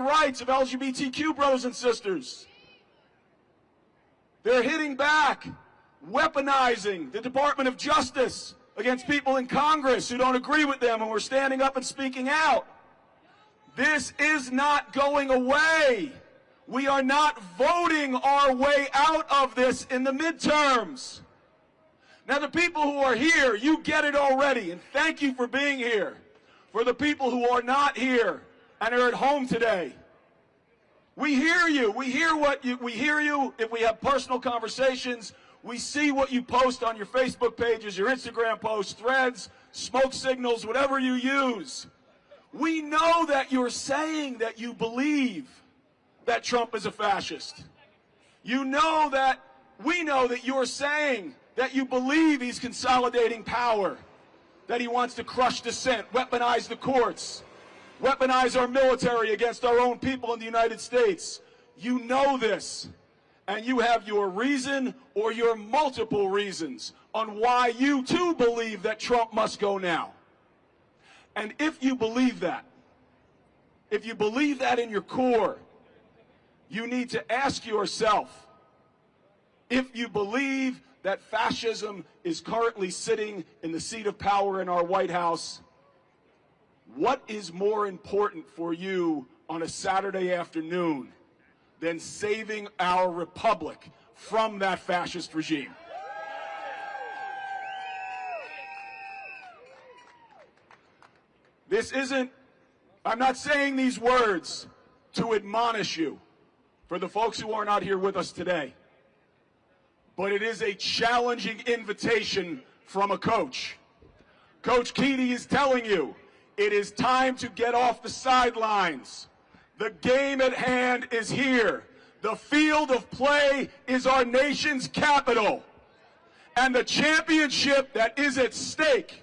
rights of LGBTQ brothers and sisters. They're hitting back, weaponizing the Department of Justice against people in Congress who don't agree with them, and we're standing up and speaking out. This is not going away. We are not voting our way out of this in the midterms. Now, the people who are here, you get it already, and thank you for being here. For the people who are not here and are at home today, we hear you. We hear you if we have personal conversations. We see what you post on your Facebook pages, your Instagram posts, threads, smoke signals, whatever you use. We know that you're saying that you believe that Trump is a fascist. We know that you're saying that you believe he's consolidating power, that he wants to crush dissent, weaponize the courts, weaponize our military against our own people in the United States. You know this, and you have your reason or your multiple reasons on why you too believe that Trump must go now. And if you believe that in your core, you need to ask yourself, if you believe that fascism is currently sitting in the seat of power in our White House, what is more important for you on a Saturday afternoon than saving our republic from that fascist regime? I'm not saying these words to admonish you, for the folks who are not here with us today, but it is a challenging invitation from a coach. Coach Keaty is telling you, it is time to get off the sidelines. The game at hand is here. The field of play is our nation's capital. And the championship that is at stake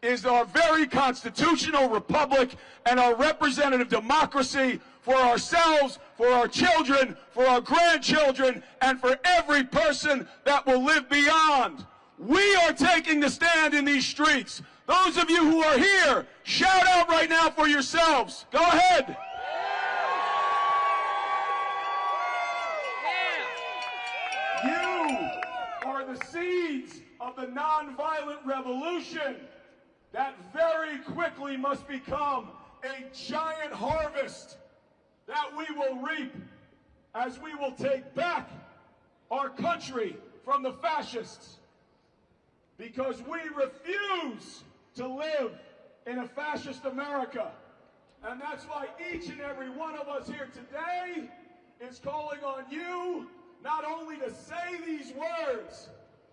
is our very constitutional republic and our representative democracy for ourselves, for our children, for our grandchildren, and for every person that will live beyond. We are taking the stand in these streets. Those of you who are here, shout out right now for yourselves. Go ahead. You are the seeds of the nonviolent revolution that very quickly must become a giant harvest that we will reap as we will take back our country from the fascists. Because we refuse to live in a fascist America. And that's why each and every one of us here today is calling on you not only to say these words,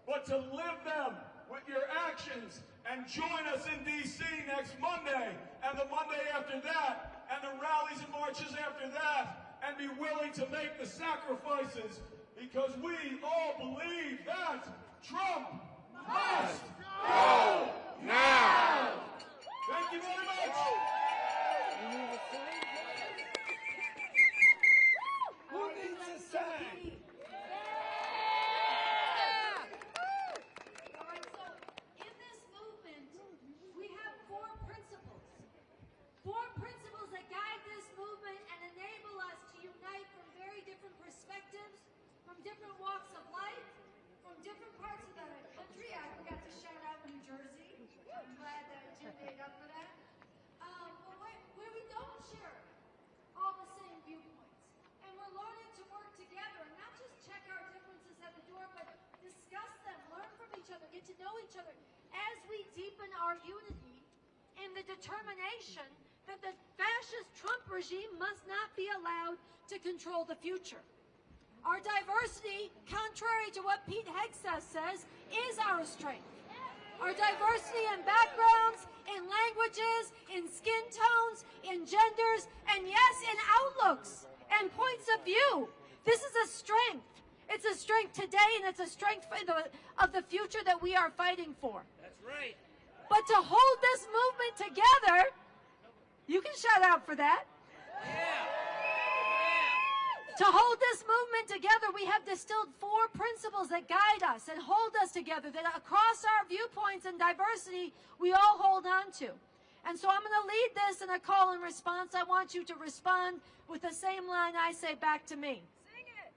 but to live them with your actions. And join us in D.C. next Monday, and the Monday after that, and the rallies and marches after that, and be willing to make the sacrifices, because we all believe that Trump must go now. Thank you very much. Who needs a sign? Four principles that guide this movement and enable us to unite from very different perspectives, from different walks of life, from different parts of the country. I forgot to shout out New Jersey. I'm glad that Jim made up for that. But where we don't share all the same viewpoints. And we're learning to work together and not just check our differences at the door, but discuss them, learn from each other, get to know each other as we deepen our unity in the determination that the fascist Trump regime must not be allowed to control the future. Our diversity, contrary to what Pete Hegseth says, is our strength. Our diversity in backgrounds, in languages, in skin tones, in genders, and yes, in outlooks and points of view. This is a strength. It's a strength today, and it's a strength of the future that we are fighting for. That's right. But to hold this movement together, you can shout out for that. Yeah. To hold this movement together, we have distilled four principles that guide us and hold us together, that across our viewpoints and diversity, we all hold on to. And so I'm going to lead this in a call and response. I want you to respond with the same line I say back to me. Sing it.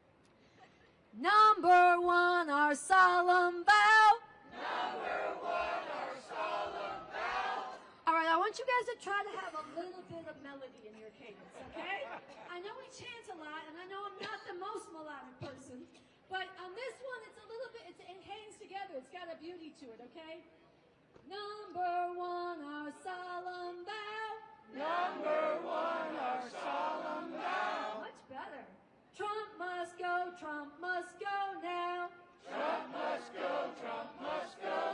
Number one, our solemn vow. Number one, our solemn vow. All right, I want you guys to try to have a little bit of melody in your cadence, okay? I know we chant a lot, and I know I'm not the most melodic person, but on this one, it's a little bit, it hangs together. It's got a beauty to it, okay? Number one, our solemn vow. Number one, our solemn vow. Much better. Trump must go now. Trump must go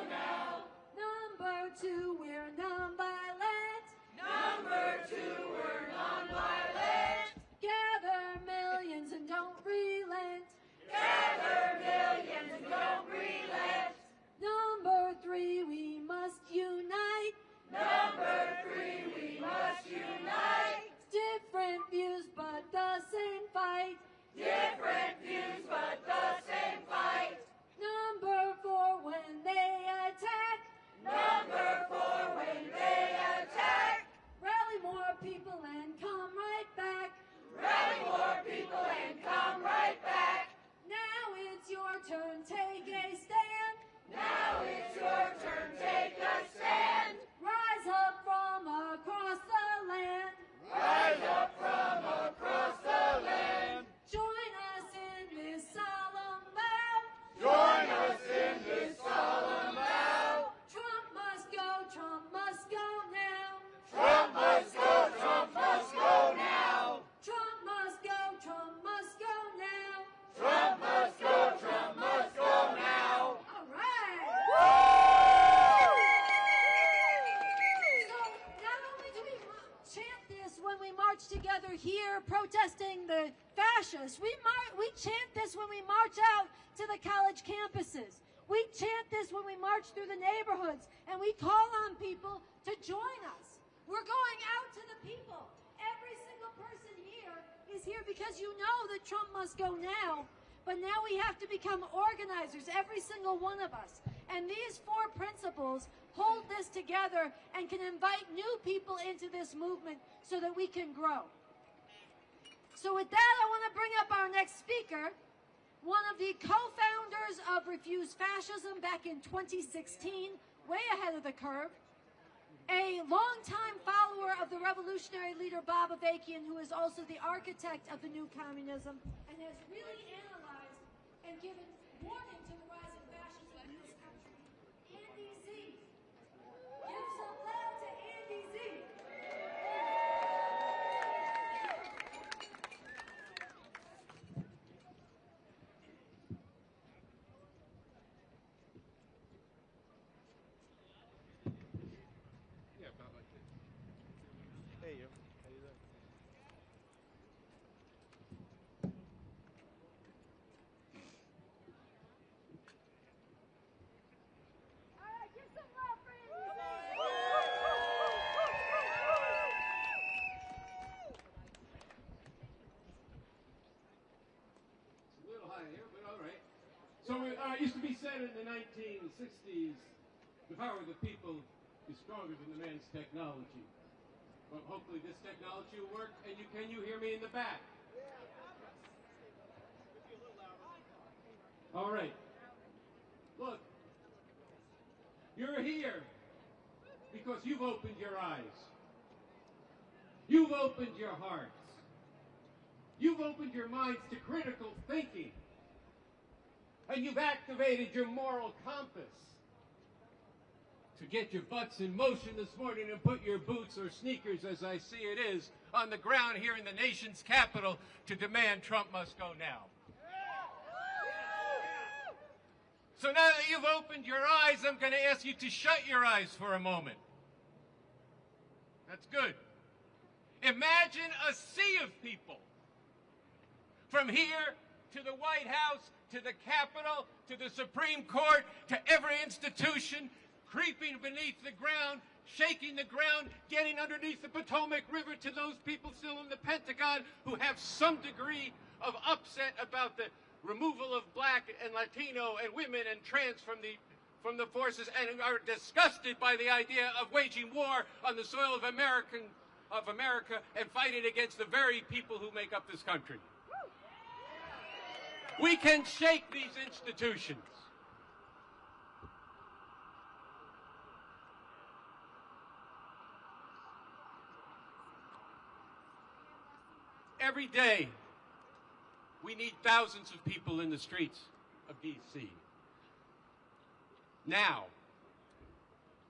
now. Number two, we're nonviolent. Number two, we're nonviolent. Gather millions and don't relent. Gather millions and don't relent. Number three, we must unite. Number three, we must unite. Different views, but the same fight. Different views, but the same fight. Number four, when they attack. Number four, when they attack. Rally more people and come right back. Rally more people and come right back. Now it's your turn, take a stand. Now it's your turn, take a stand. Rise up from across the land. Rise up from across the land. Join us in this solemn vow. Join us in this solemn vow. Trump must go now. Trump must go now. Trump must go now. Trump must go now. All right. So not only do we chant this when we march together here protesting the fascists, we chant this when we march out to the college campuses. We chant this when we march through the neighborhoods, and we call on people to join us. We're going out to the people. Every single person here is here because you know that Trump must go now. But now we have to become organizers, every single one of us. And these four principles hold this together and can invite new people into this movement so that we can grow. So with that, I want to bring up our next speaker, one of the co-founders of Refuse Fascism back in 2016, way ahead of the curve, a longtime follower of the revolutionary leader Bob Avakian, who is also the architect of the new communism and has really analyzed and given warning to the rise of fascism in this country. Andy Z. Give some love to Andy Z. Hey, you. How you doing? All right, give some love for Andy Z. It's a little high here, but all right. So it used to be said in the 1960s, the power of the people is stronger than the man's technology. Well, hopefully this technology will work, and can you hear me in the back? All right. Look, you're here because you've opened your eyes. You've opened your hearts. You've opened your minds to critical thinking. And you've activated your moral compass to get your butts in motion this morning and put your boots or sneakers, as I see it is, on the ground here in the nation's capital to demand Trump must go now. So now that you've opened your eyes, I'm going to ask you to shut your eyes for a moment. That's good. Imagine a sea of people. From here to the White House, to the Capitol, to the Supreme Court, to every institution, creeping beneath the ground, shaking the ground, getting underneath the Potomac River, to those people still in the Pentagon who have some degree of upset about the removal of black and Latino and women and trans from the from the forces and are disgusted by the idea of waging war on the soil of America and fighting against the very people who make up this country. We can shake these institutions. Every day, we need thousands of people in the streets of D.C. Now,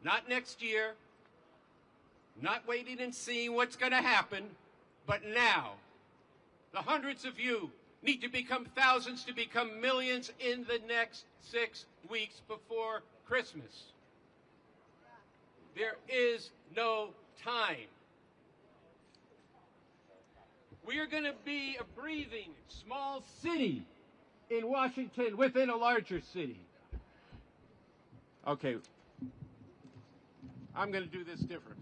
not next year, not waiting and seeing what's going to happen, but now. The hundreds of you need to become thousands to become millions in the next 6 weeks before Christmas. There is no time. We are going to be a breathing small city in Washington within a larger city. Okay, I'm going to do this different.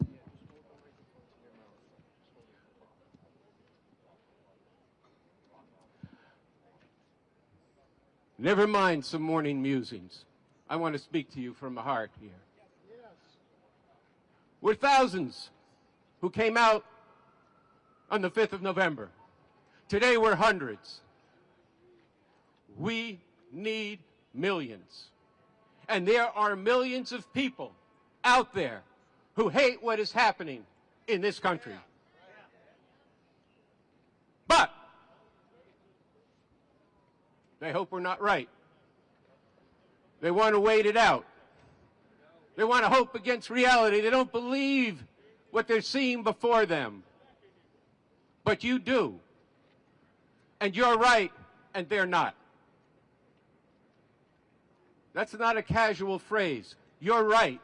Never mind some morning musings. I want to speak to you from the heart here. We're thousands who came out on the 5th of November. Today we're hundreds. We need millions. And there are millions of people out there who hate what is happening in this country. But they hope we're not right. They want to wait it out. They want to hope against reality. They don't believe what they're seeing before them. But you do. And you're right, and they're not. That's not a casual phrase. You're right.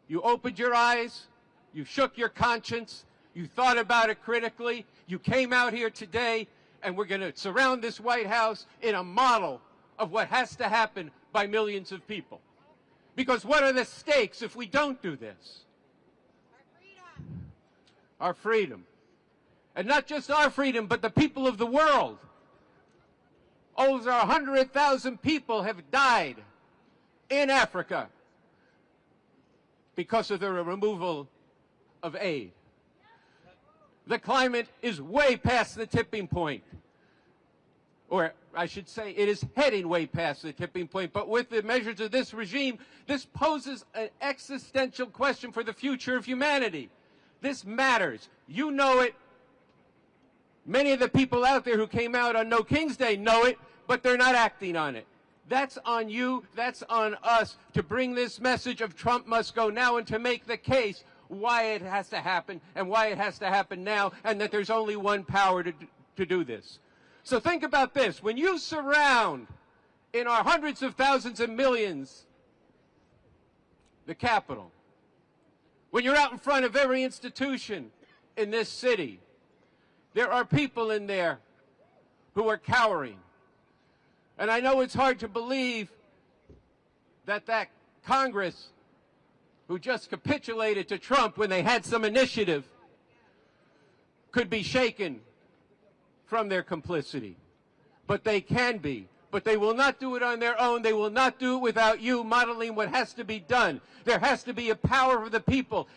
You opened your eyes, you shook your conscience, you thought about it critically, you came out here today, and we're going to surround this White House in a model of what has to happen by millions of people. Because what are the stakes if we don't do this? Our freedom. And not just our freedom, but the people of the world. Over 100,000 people have died in Africa because of the removal of aid. The climate is way past the tipping point. Or I should say it is heading way past the tipping point. But with the measures of this regime, this poses an existential question for the future of humanity. This matters. You know it. Many of the people out there who came out on No King's Day know it, but they're not acting on it. That's on you, that's on us to bring this message of Trump must go now and to make the case why it has to happen and why it has to happen now and that there's only one power to do this. So think about this. When you surround in our hundreds of thousands and millions the Capitol, when you're out in front of every institution in this city, there are people in there who are cowering. And I know it's hard to believe that that Congress who just capitulated to Trump when they had some initiative could be shaken from their complicity. But they can be. But they will not do it on their own. They will not do it without you modeling what has to be done. There has to be a power of the people,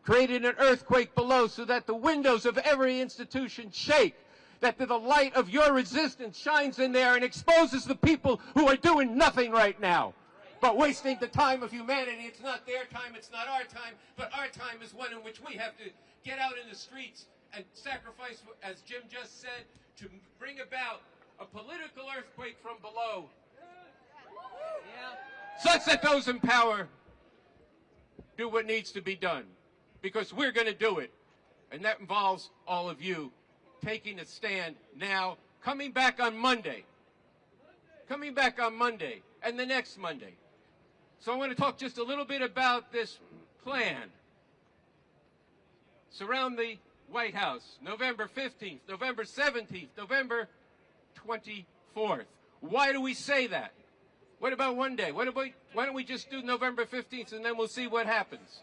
creating an earthquake below so that the windows of every institution shake, that the light of your resistance shines in there and exposes the people who are doing nothing right now, but wasting the time of humanity. It's not their time, it's not our time, but our time is one in which we have to get out in the streets and sacrifice, as Jim just said, to bring about a political earthquake from below, such that those in power do what needs to be done. Because we're going to do it. And that involves all of you taking a stand now, coming back on Monday. Coming back on Monday and the next Monday. So I want to talk just a little bit about this plan. Surround the White House, November 15th, November 17th, November 24th. Why do we say that? What about one day? Why don't we just do November 15th and then we'll see what happens?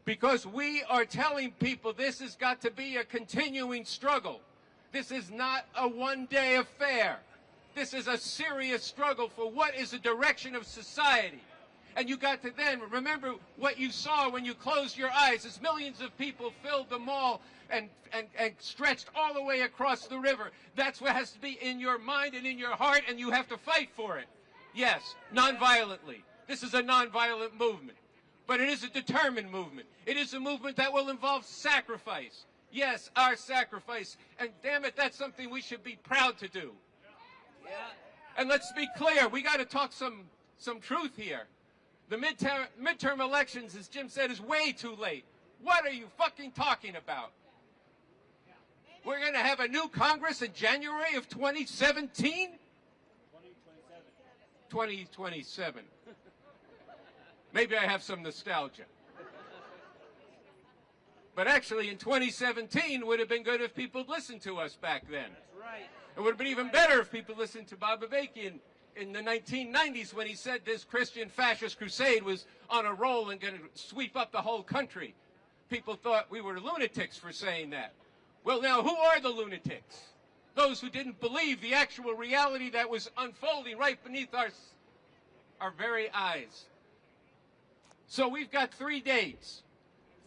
Because we are telling people this has got to be a continuing struggle. This is not a one-day affair. This is a serious struggle for what is the direction of society. And you got to then remember what you saw when you closed your eyes as millions of people filled the mall and stretched all the way across the river. That's what has to be in your mind and in your heart, and you have to fight for it. Yes, nonviolently. This is a nonviolent movement. But it is a determined movement. It is a movement that will involve sacrifice. Yes, our sacrifice. And damn it, that's something we should be proud to do. Yeah. And let's be clear, we got to talk some truth here. The midterm elections, as Jim said, is way too late. What are you fucking talking about? We're going to have a new Congress in January of 2017? 2027. Maybe I have some nostalgia. But actually, in 2017, it would have been good if people had listened to us back then. That's right. It would have been even better if people listened to Bob Avakian in the 1990s when he said this Christian fascist crusade was on a roll and going to sweep up the whole country. People thought we were lunatics for saying that. Well, now, who are the lunatics? Those who didn't believe the actual reality that was unfolding right beneath our very eyes. So we've got 3 dates.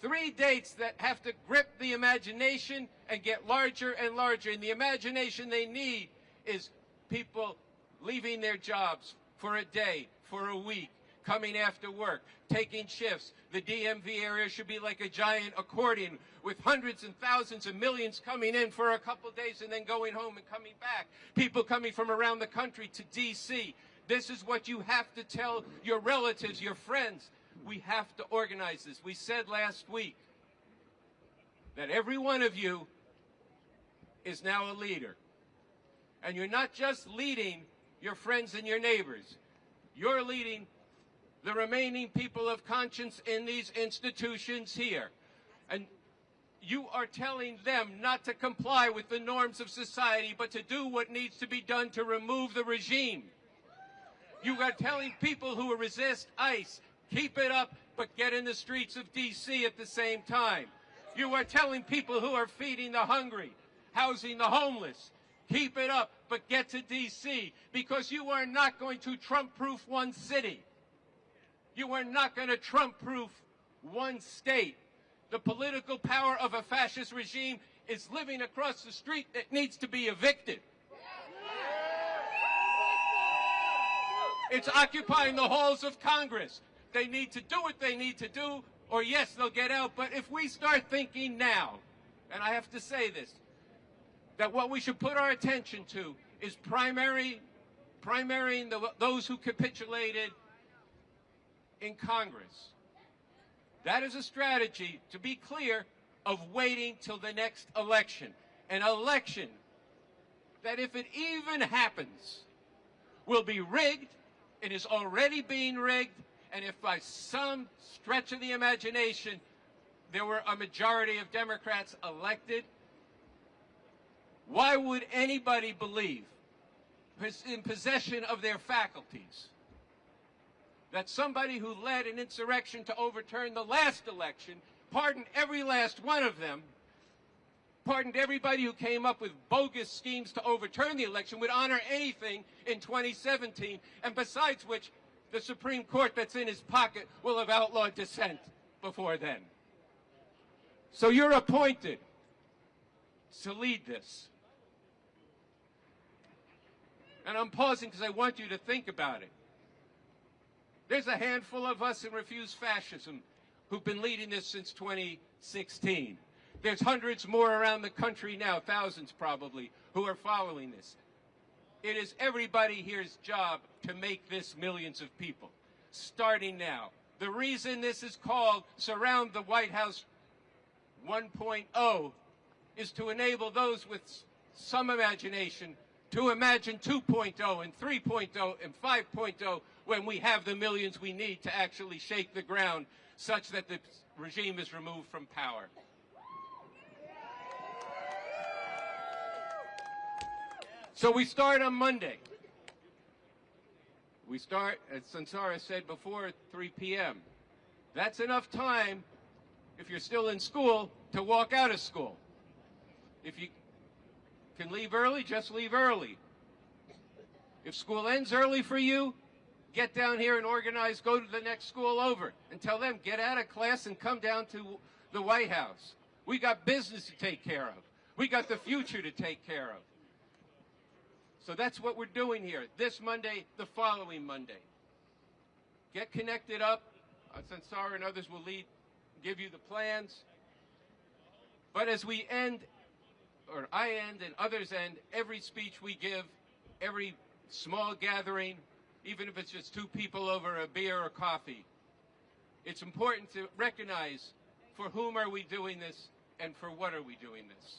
3 dates that have to grip the imagination and get larger and larger. And the imagination they need is people leaving their jobs for a day, for a week, coming after work, taking shifts. The DMV area should be like a giant accordion with hundreds and thousands and millions coming in for a couple days and then going home and coming back. People coming from around the country to D.C. This is what you have to tell your relatives, your friends. We have to organize this. We said last week that every one of you is now a leader. And you're not just leading your friends and your neighbors. You're leading the remaining people of conscience in these institutions here. And you are telling them not to comply with the norms of society, but to do what needs to be done to remove the regime. You are telling people who resist ICE, keep it up, but get in the streets of D.C. at the same time. You are telling people who are feeding the hungry, housing the homeless, keep it up, but get to D.C. because you are not going to Trump-proof one city. You are not going to Trump-proof one state. The political power of a fascist regime is living across the street that needs to be evicted. It's occupying the halls of Congress. They need to do what they need to do, or yes, they'll get out. But if we start thinking now, and I have to say this, that what we should put our attention to is primarying those who capitulated in Congress. That is a strategy, to be clear, of waiting till the next election. An election that, if it even happens, will be rigged. It is already being rigged. And if by some stretch of the imagination there were a majority of Democrats elected, why would anybody believe, in possession of their faculties, that somebody who led an insurrection to overturn the last election, pardoned every last one of them, pardoned everybody who came up with bogus schemes to overturn the election, would honor anything in 2017, and besides which, the Supreme Court that's in his pocket will have outlawed dissent before then. So you're appointed to lead this. And I'm pausing because I want you to think about it. There's a handful of us in Refuse Fascism who've been leading this since 2016. There's hundreds more around the country now, thousands probably, who are following this. It is everybody here's job to make this millions of people, starting now. The reason this is called Surround the White House 1.0 is to enable those with some imagination to imagine 2.0 and 3.0 and 5.0 when we have the millions we need to actually shake the ground such that the regime is removed from power. So we start on Monday. We start, as Sansara said before, at 3 p.m. That's enough time, if you're still in school, to walk out of school. If you can leave early, just leave early. If school ends early for you, get down here and organize, go to the next school over, and tell them, get out of class and come down to the White House. We got business to take care of. We got the future to take care of. So that's what we're doing here. This Monday, the following Monday. Get connected up. Sansara and others will give you the plans. But as we end, or I end and others end, every speech we give, every small gathering, even if it's just two people over a beer or coffee, it's important to recognize for whom are we doing this and for what are we doing this.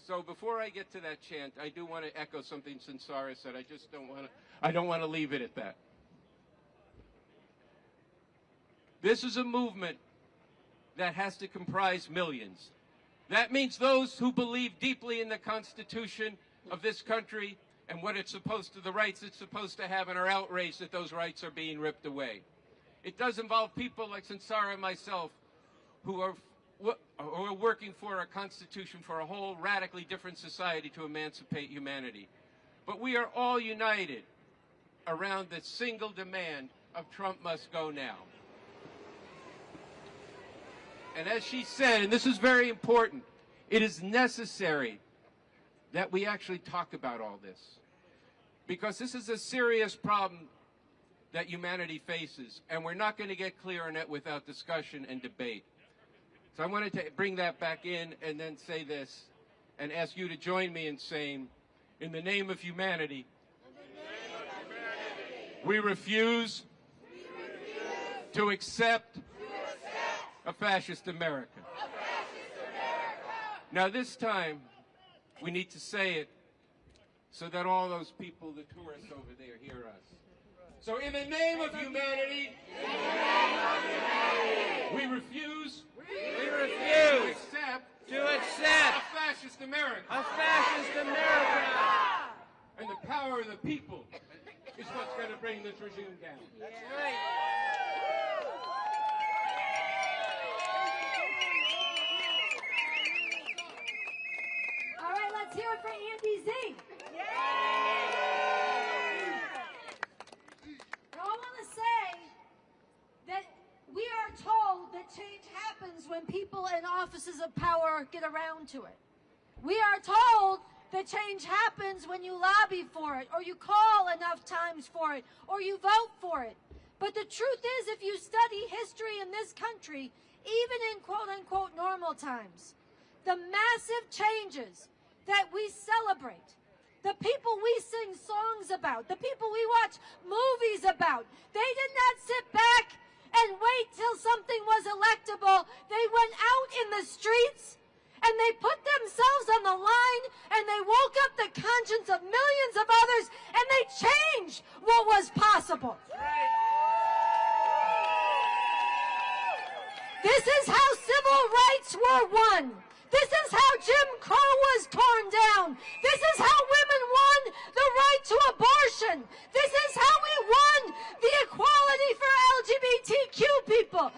So before I get to that chant, I do want to echo something Sansara said. I don't want to leave it at that. This is a movement that has to comprise millions. That means those who believe deeply in the Constitution of this country and what it's supposed to, the rights it's supposed to have, and are outraged that those rights are being ripped away. It does involve people like Sansara and myself who are working for a constitution for a whole radically different society to emancipate humanity. But we are all united around the single demand of Trump must go now. And as she said, and this is very important, it is necessary that we actually talk about all this. Because this is a serious problem that humanity faces, and we're not going to get clear on it without discussion and debate. So I wanted to bring that back in and then say this, and ask you to join me in saying, in the name of humanity, we refuse to accept a fascist America. Now this time, we need to say it so that all those people, the tourists over there, hear us. So in the name of humanity, we refuse to accept a fascist America. And the power of the people is what's going to bring this regime down. That's right. All right, let's hear it for Andy Z. Now, I want to say that we are told that change happens when people in offices of power get around to it. We are told that change happens when you lobby for it, or you call enough times for it, or you vote for it. But the truth is, if you study history in this country, even in quote-unquote normal times, the massive changes that we celebrate, the people we sing songs about, the people we watch movies about, they did not sit back and wait till something was electable. They went out in the streets and they put themselves on the line and they woke up the conscience of millions of others and they changed what was possible. This is how civil rights were won. This is how Jim Crow was torn down. This is how women won the right to abortion. This is how we won the equality for LGBTQ people.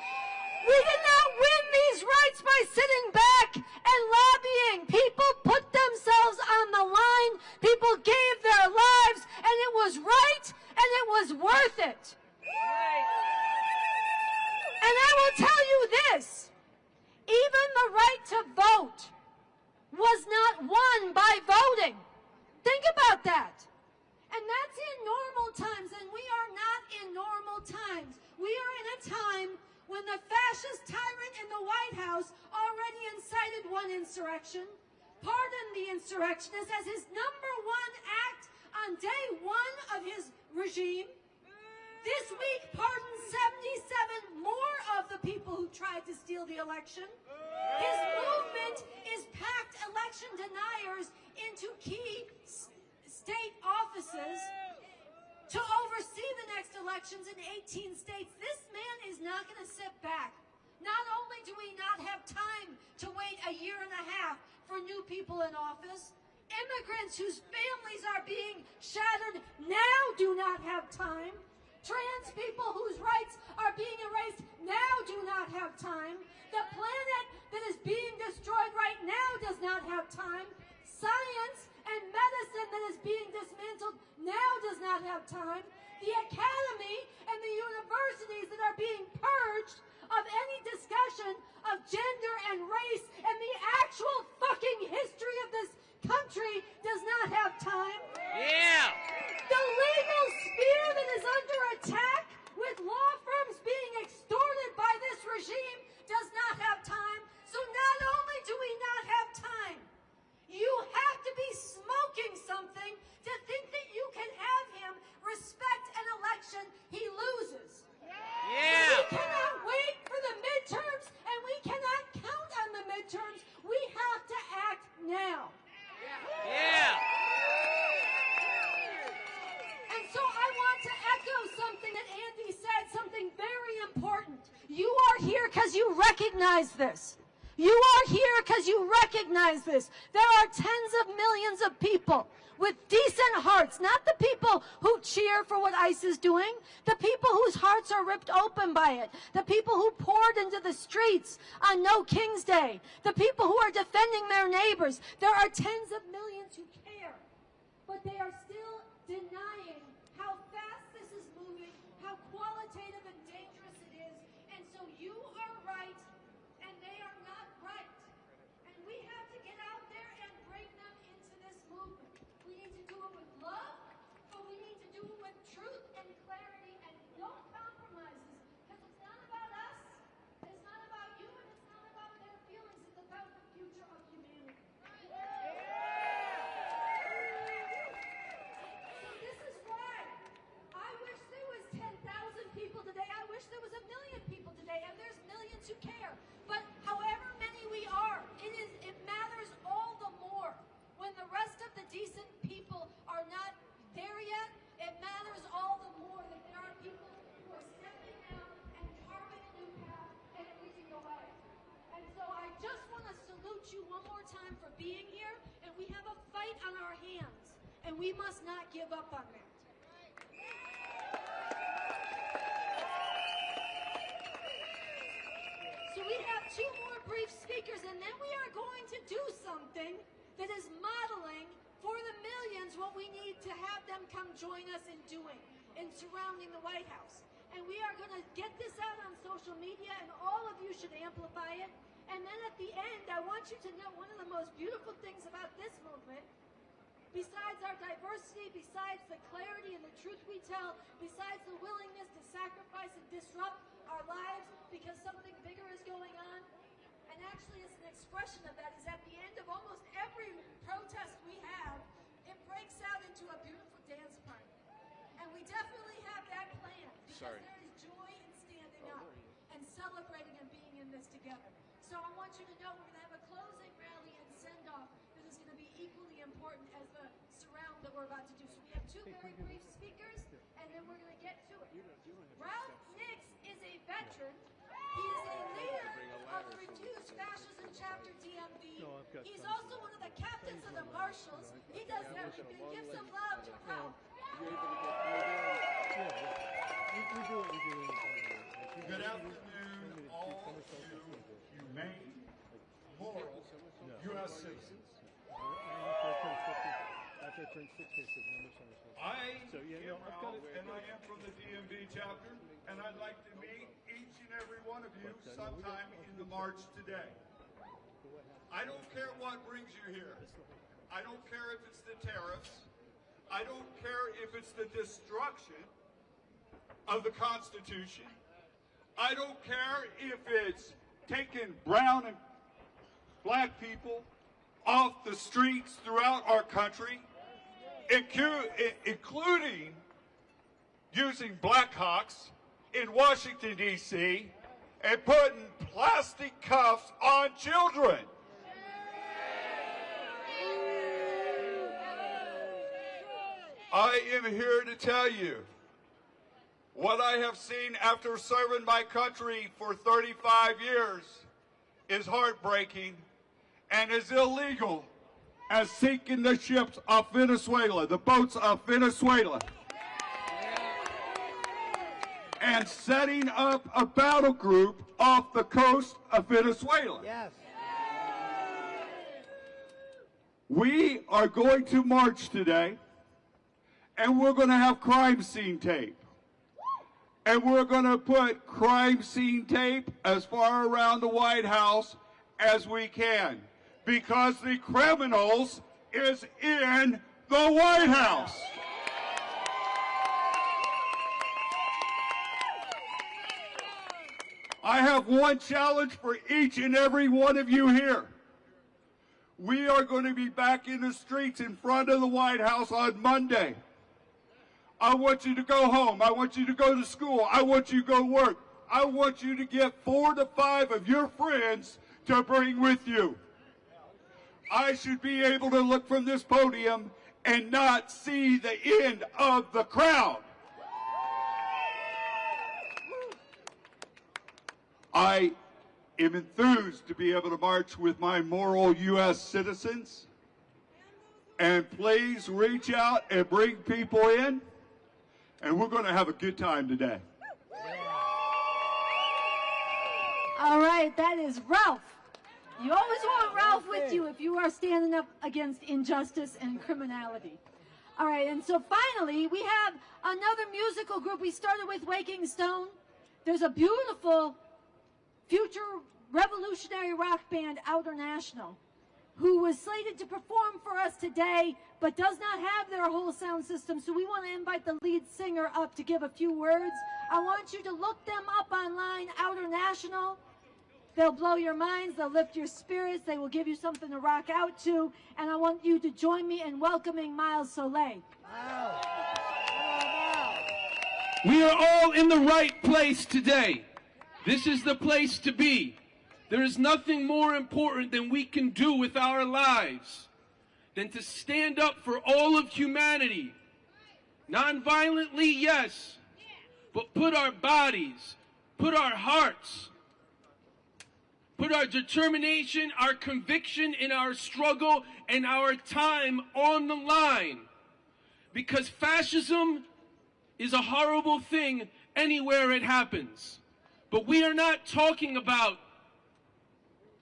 We did not win these rights by sitting back and lobbying. People put themselves on the line. People gave their lives, and it was right, and it was worth it. And I will tell you this. Even the right to vote was not won by voting. Think about that. And that's in normal times, and we are not in normal times. We are in a time when the fascist tyrant in the White House already incited one insurrection, pardoned the insurrectionists as his #1 act on day 1 of his regime. This week pardoned 77 more of the people who tried to steal the election. His movement is packed election deniers into key state offices to oversee the next elections in 18 states. This man is not going to sit back. Not only do we not have time to wait a year and a half for new people in office, immigrants whose families are being shattered now do not have time. Trans people whose rights are being erased now do not have time. The planet that is being destroyed right now does not have time. Science have time. The academy and the universities that are being purged of any discussion of gender and race and the actual fucking history of this country does not have time. Yeah! The legal sphere that is under attack with law firms being extorted by this regime does not have time. So not only do we not have time, you have to be smoking something to think that you can have him respect an election he loses. Yeah! We cannot wait for the midterms, and we cannot count on the midterms. We have to act now. Yeah! And so I want to echo something that Andy said, something very important. You are here because you recognize this. You are here because you recognize this. There are tens of millions of people with decent hearts, not the people who cheer for what ICE is doing, the people whose hearts are ripped open by it, the people who poured into the streets on No King's Day, the people who are defending their neighbors. There are tens of millions who care, but they are still denying how fast this is moving, how qualitative and dangerous it is. And so you are right, and they are not right. And we have to get out there and bring them into this movement. We need to do it with love, but we need to do it with truth and clarity and no compromises. Because it's not about us, it's not about you, and it's not about their feelings. It's about the future of humanity. So this is why I wish there was 10,000 people today. I wish there was 1 million people today, and there's millions who care. But however many we are, it matters all the more. When the rest of the decent people are not there yet, it matters all the more that there are people who are stepping out and carving a new path and leading the way. And so I just want to salute you one more time for being here, and we have a fight on our hands, and we must not give up on that. So we have 2 more brief speakers, and then we are going to do something that is modeling for the millions what we need to have them come join us in doing, in surrounding the White House. And we are going to get this out on social media, and all of you should amplify it. And then at the end, I want you to know one of the most beautiful things about this movement, besides our diversity, besides the clarity and the truth we tell, besides the willingness to sacrifice and disrupt our lives because something bigger is going on, and actually it's an expression of that, is at the end of almost every protest we have, it breaks out into a beautiful dance party. And we definitely have that plan, because there is joy in standing up and celebrating and being in this together. So I want you to know we're going to have a closing rally and send-off that is going to be equally important as the surround that we're about to do. So we have 2 very brief speakers, and then we're going to get to it. Ralph Nix is a veteran. He is a leader of Reduce Fascism Chapter DMV. He's also one of the captains of the Marshals. He does everything. Give some love to Ralph. Good afternoon, all you humane, moral U.S. citizens. I am Ralph, and I am from the DMV chapter, and I'd like to meet each and every one of you sometime in the march today. I don't care what brings you here. I don't care if it's the tariffs. I don't care if it's the destruction of the Constitution. I don't care if it's taking brown and black people off the streets throughout our country, including using Blackhawks in Washington, D.C., and putting plastic cuffs on children. I am here to tell you what I have seen after serving my country for 35 years is heartbreaking and is illegal as sinking the ships off Venezuela, the boats off Venezuela, and setting up a battle group off the coast of Venezuela. Yes. We are going to march today, And we're going to have crime scene tape. And we're going to put crime scene tape as far around the White House as we can. Because the criminals is in the White House. I have one challenge for each and every one of you here. We are going to be back in the streets in front of the White House on Monday. I want you to go home. I want you to go to school. I want you to go work. I want you to get 4 to 5 of your friends to bring with you. I should be able to look from this podium and not see the end of the crowd. I am enthused to be able to march with my moral U.S. citizens. And please reach out and bring people in. And we're going to have a good time today. All right, that is Ralph. You always want Ralph with you if you are standing up against injustice and criminality. All right, and so finally, we have another musical group. We started with Waking Stone. There's a beautiful future revolutionary rock band, Outer National, who was slated to perform for us today, but does not have their whole sound system. So we want to invite the lead singer up to give a few words. I want you to look them up online, Outer National. They'll blow your minds, they'll lift your spirits, they will give you something to rock out to, and I want you to join me in welcoming Miles Soleil. Wow. We are all in the right place today. This is the place to be. There is nothing more important than we can do with our lives than to stand up for all of humanity. Non-violently, yes, but put our bodies, put our hearts, put our determination, our conviction in our struggle and our time on the line. Because fascism is a horrible thing anywhere it happens. But we are not talking about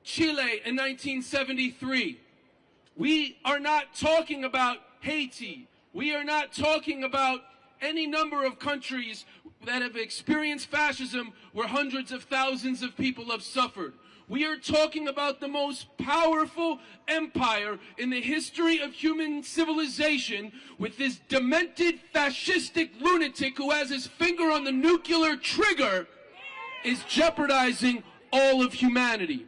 Chile in 1973. We are not talking about Haiti. We are not talking about any number of countries that have experienced fascism where hundreds of thousands of people have suffered. We are talking about the most powerful empire in the history of human civilization, with this demented fascistic lunatic who has his finger on the nuclear trigger is jeopardizing all of humanity.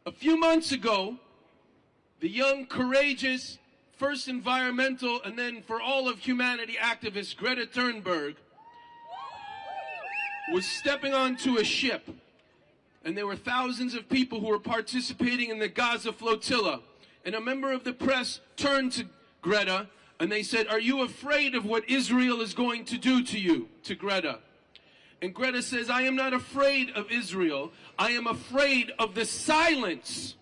A few months ago, the young, courageous, first environmental and then for all of humanity activist Greta Thunberg was stepping onto a ship, and there were thousands of people who were participating in the Gaza flotilla. And a member of the press turned to Greta and they said, "Are you afraid of what Israel is going to do to you?" to Greta. And Greta says, "I am not afraid of Israel. I am afraid of the silence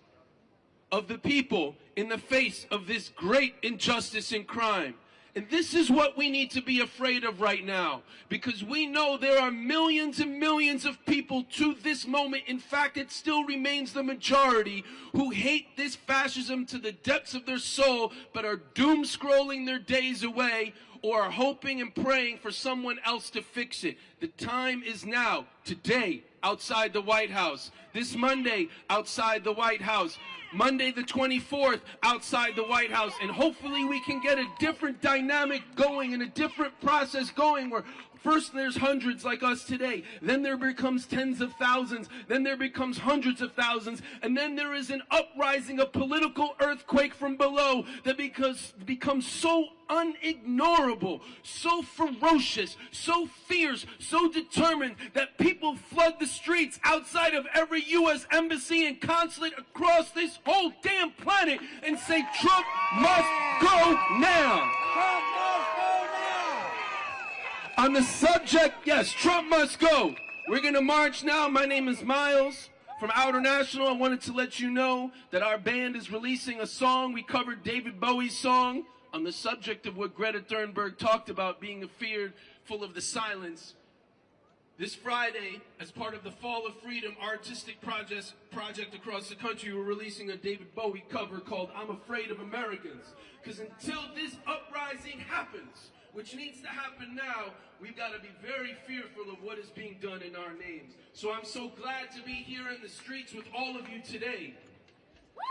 of the people in the face of this great injustice and crime." And this is what we need to be afraid of right now, because we know there are millions and millions of people to this moment. In fact, it still remains the majority who hate this fascism to the depths of their soul, but are doom scrolling their days away or are hoping and praying for someone else to fix it. The time is now, today, outside the White House. This Monday, outside the White House. Monday the 24th, outside the White House. And hopefully we can get a different dynamic going and a different process going, where first there's hundreds like us today, then there becomes tens of thousands, then there becomes hundreds of thousands, and then there is an uprising, a political earthquake from below that becomes so unignorable, so ferocious, so fierce, so determined that people flood the streets outside of every U.S. embassy and consulate across this whole damn planet and say, "Trump must go now." Trump must go now. On the subject, yes, Trump must go. We're going to march now. My name is Miles from Outer National. I wanted to let you know that our band is releasing a song. We covered David Bowie's song on the subject of what Greta Thunberg talked about, being feared, full of the silence. This Friday, as part of the Fall of Freedom artistic project across the country, we're releasing a David Bowie cover called I'm Afraid of Americans. Because until this uprising happens, which needs to happen now, we've got to be very fearful of what is being done in our names. So I'm so glad to be here in the streets with all of you today.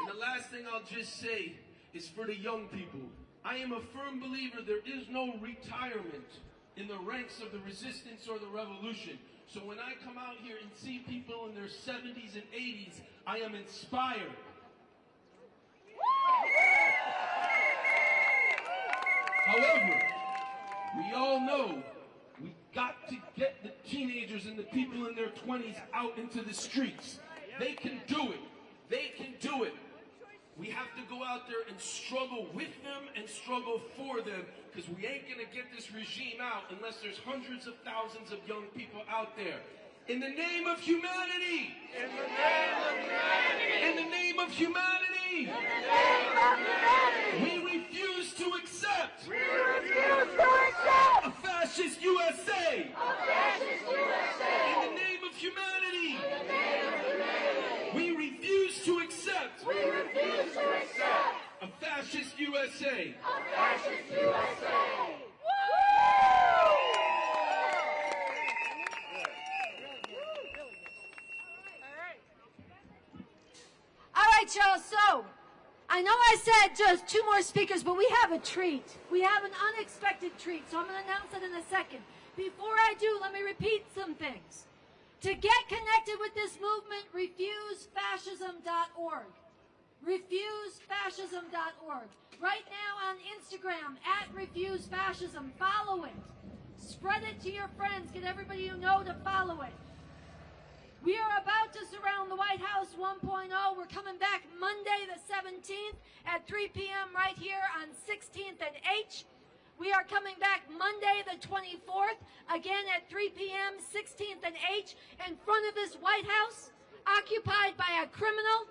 And the last thing I'll just say is for the young people. I am a firm believer there is no retirement in the ranks of the resistance or the revolution. So when I come out here and see people in their 70s and 80s, I am inspired. However, we all know we've got to get the teenagers and the people in their 20s out into the streets. They can do it. They can do it. We have to go out there and struggle with them and struggle for them, because we ain't going to get this regime out unless there's hundreds of thousands of young people out there. In the name of humanity! In the name of humanity! In the name of humanity! In the name of humanity! We refuse to accept! We refuse to accept! A fascist USA! A fascist USA! In the name of humanity! In the name of humanity! We refuse to accept! We refuse to accept! A fascist USA! A fascist USA! All right, y'all, so I know I said just 2 more speakers, but we have a treat. We have an unexpected treat, so I'm going to announce it in a second. Before I do, let me repeat some things. To get connected with this movement, refusefascism.org. Refusefascism.org. Right now on Instagram, @refusefascism. Follow it. Spread it to your friends. Get everybody you know to follow it. We are about to surround the White House 1.0. We're coming back Monday the 17th at 3 p.m. right here on 16th and H. We are coming back Monday the 24th, again at 3 p.m., 16th and H, in front of this White House, occupied by a criminal.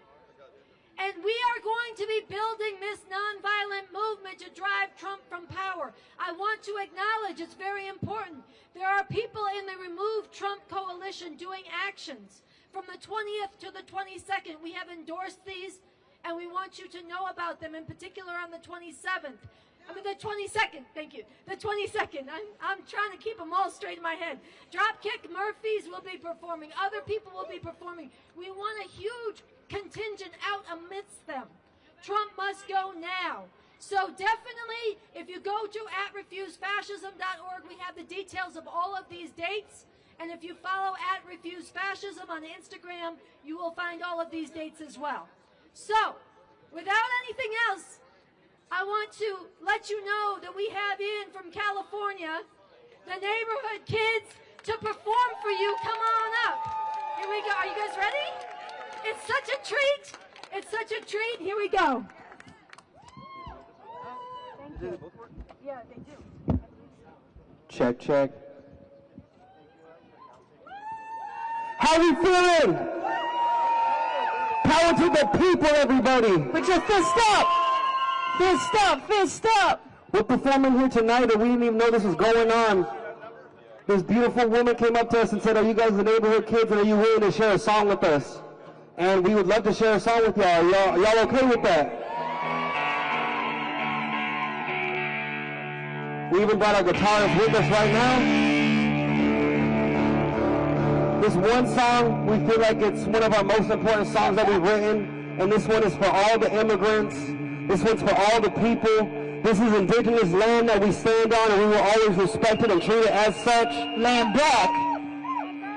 And we are going to be building this nonviolent movement to drive Trump from power. I want to acknowledge, it's very important, there are people in the Remove Trump Coalition doing actions. From the 20th to the 22nd, we have endorsed these, and we want you to know about them, in particular on the 27th. I mean, the 22nd, thank you. The 22nd. I'm trying to keep them all straight in my head. Dropkick Murphys will be performing. Other people will be performing. We want a huge contingent out amidst them. Trump must go now. So definitely, if you go to @refusefascism.org, we have the details of all of these dates. And if you follow @refusefascism on Instagram, you will find all of these dates as well. So, without anything else, I want to let you know that we have in from California the neighborhood kids to perform for you. Come on up. Here we go. Are you guys ready? It's such a treat. It's such a treat. Here we go. Thank you. Yeah, they do. Check, check. How we feeling? Power to the people, everybody. Put your fist up. Fist up, fist up. We're performing here tonight and we didn't even know this was going on. This beautiful woman came up to us and said, are you guys the neighborhood kids and are you willing to share a song with us? And we would love to share a song with y'all. Y'all okay with that? We even brought our guitarist with us right now. This one song, we feel like it's one of our most important songs that we've written. And this one is for all the immigrants. This one's for all the people. This is indigenous land that we stand on, and we will always respect it and treat it as such. Land back.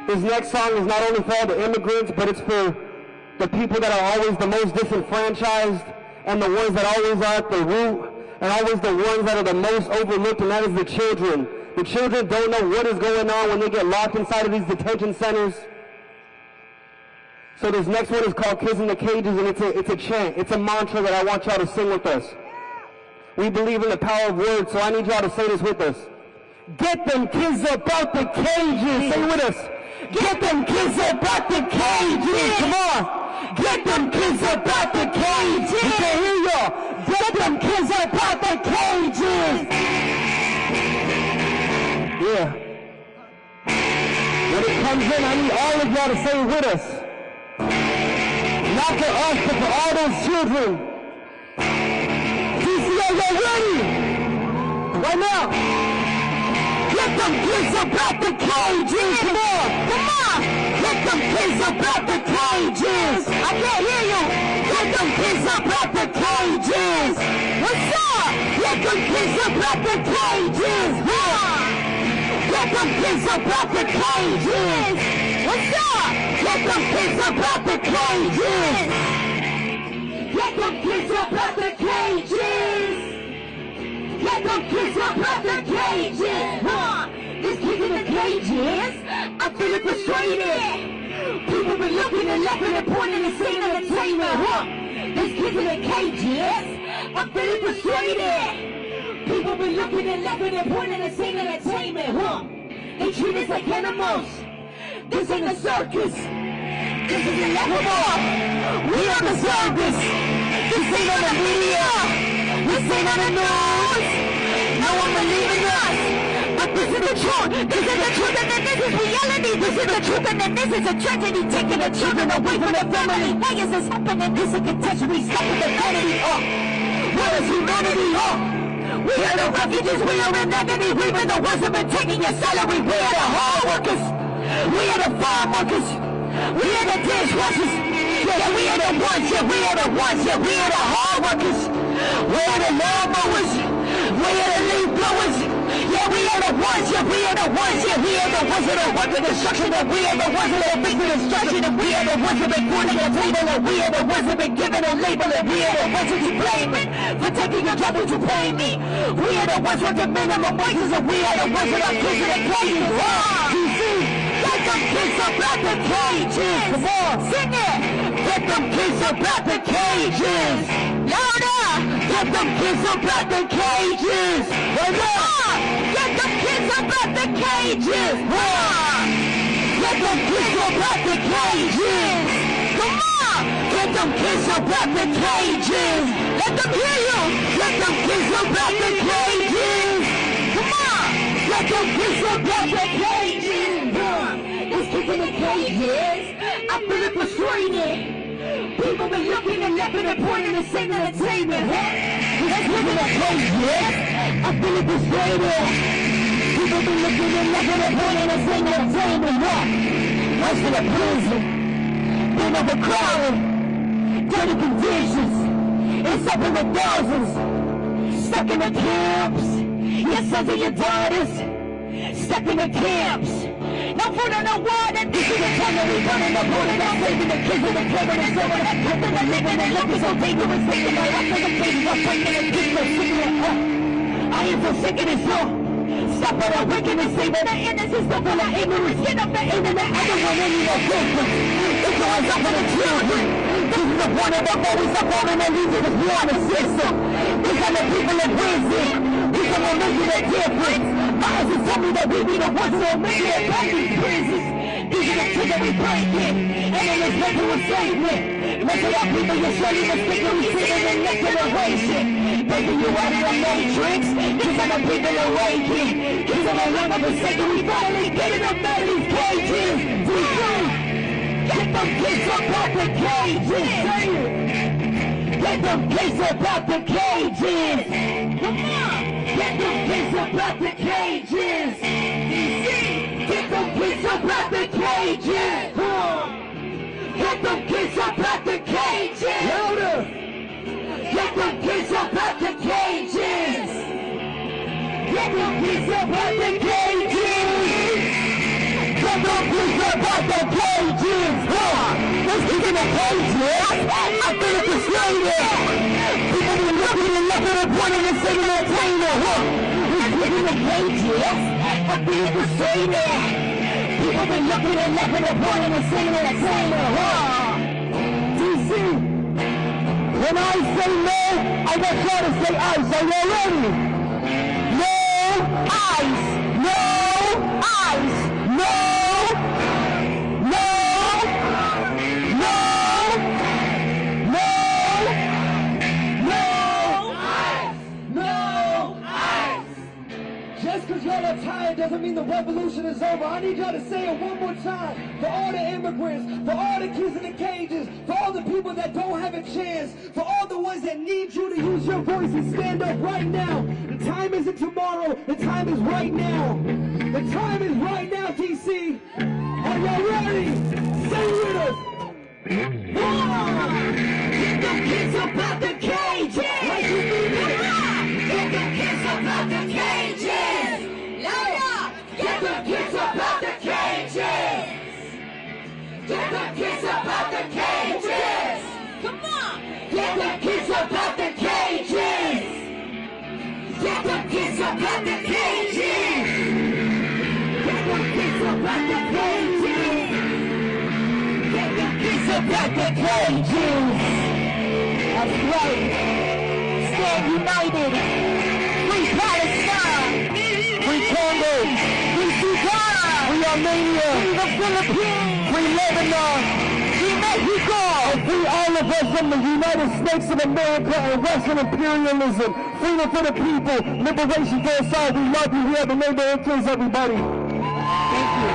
This next song is not only for all the immigrants, but it's for the people that are always the most disenfranchised, and the ones that always are at the root, and always the ones that are the most overlooked, and that is the children. The children don't know what is going on when they get locked inside of these detention centers. So this next one is called Kids in the Cages, and it's a chant. It's a mantra that I want y'all to sing with us. We believe in the power of words, so I need y'all to say this with us. Get them kids up out the cages. Say it with us. Get them kids up out the cages. Come on. Get them kids up out the cages. We can't hear y'all. Get them kids up out the cages. Yeah. Ready? y'all to say it with us. Not for us, but for all those children. DC, are y'all ready? Right now. Get them kids up out the cages. Come on. Come on. Get them kids up out the cages. I can't hear you. Get them kids up out the cages. What's up? Get them kids up out the cages. Get them kids up out the cages. What's up? Get them kids up out the cages. Get them kids up out the cages. Get them kids up out the cages. This kid in the cages, I'm feeling frustrated. People been looking and laughing and pointing and saying entertainment. This kid in the cages, I'm feeling frustrated. People been looking and laughing and pointing and saying entertainment. They treat us like animals. This ain't a circus. This is inevitable. We don't deserve this. This ain't on the media. This ain't on the news. No one believing us. But this is the truth. This is the truth, and then this is reality. This is the truth, and then this is a tragedy. Taking the children away from their family. Why is this happening? This is a catastrophe. Stopping the vanity. What is humanity? We are the refugees. We are in agony. We've been the ones who've been taking your salary. We are the hard workers. We are the farm workers. We are the dishwashers. Yeah, we are the ones. Yeah, we are the ones. Yeah, we are the hard workers. We are the lawnmowers. We are the leaf blowers. Yeah, we are the ones. Yeah, we are the ones. Yeah, we are the ones that are working destruction. And we are the ones that are making destruction. And we are the ones that have been putting a table. And we are the ones that have been given a label. And we are the ones that you blaming for taking your job to pay me. We are the ones with the minimum wages. And we are the ones that are kids in the cages. You see? Get them kids up out the cages. Come on, sing it. Get them kids up out the cages. Louder. Get them kids up out the cages. Right now. Get them kids up out the cages. Get them kids up out the cages. Come on. Get them kids up out the cages. Let them hear you. Get them kids up out the cages. Come on. Get them kids up out the cages. This kid's in the cages. I'm feeling frustrated. People been looking and laughing and pointing and saying entertainment. This kid's in the cages. I'm feeling frustrated. People been looking and laughing and pointing and saying entertainment. Most of the prison, been overcrowded, dirty conditions. It's up in the thousands. Stuck in the camps. Your sons and your daughters. Stuck in the camps. No food or no water. This is the time that we burning the food and I'm saving the kids in the club and it's over. Nothing to live and look is so dangerous. Taking my life as a baby. I'm breaking and kicking and singing it up. I am so sick of this song. Stop all the wicked and save all the innocence. Stop all the ignorance. Get off the internet. I don't want any more victims. It's always up for the children. This is the point of the always up on and allegiance is beyond the system. These are the people of wisdom. These are the making a difference. My husband told me that we be the ones that are making it back in prisons. These are the kids that we break in. And then there's nothing with slavery. Most of our people, you're surely mistaken. We sit in the next generation. Breaking you out of the matrix. These are the people awakening. These are the young of the second. We finally getting them out of these cages. We do. Get them kids up out the cages. Get them kids up out the cages. Come on. Get them kids up out the cages. Get them kids up out the cages. Get them kids up out the cages. Louder. Get them kids up out the cages. Get them kids up out the cages. Get them kids up out the cages. Let's get in the cages. I'm feeling frustrated. People been looking and laughing and pointing and saying entertainment. Let's get in the cages. I'm feeling frustrated. People been looking and laughing and pointing and saying entertainment. DC, when I say no, I want y'all to say ice. Are y'all ready? No ice. No ice. No. No. No. No. No. Ice. No. Ice. Just because y'all are tired doesn't mean the revolution is over. I need y'all to say it one more time. For all the immigrants, for all the kids in the cages, for all the people that don't have a chance, for all the ones that need you to use your voice and stand up right now. The time isn't tomorrow. The time is right now. The time is right now, DC. Are y'all ready? Say it with us. Get the kids up out the cages. Like you mean it. Get the kids up out the cages. Louder. Get the kids up out the cages. Get the kids up out the cages. Come on. Get the kids up out the cages. Get the kids up out the cages. Get the kids up out the cages. Get the kids up out the cages. That's right. Stand united. Free Palestine. Free Congo. Free Sudan. Free Armenia. Free the Philippines. Free Lebanon. Free Mexico. And free all of us from the United States of America and Western imperialism. Freedom for the people. Liberation for us all. We love you. We have the neighborhood kids, everybody. Thank you.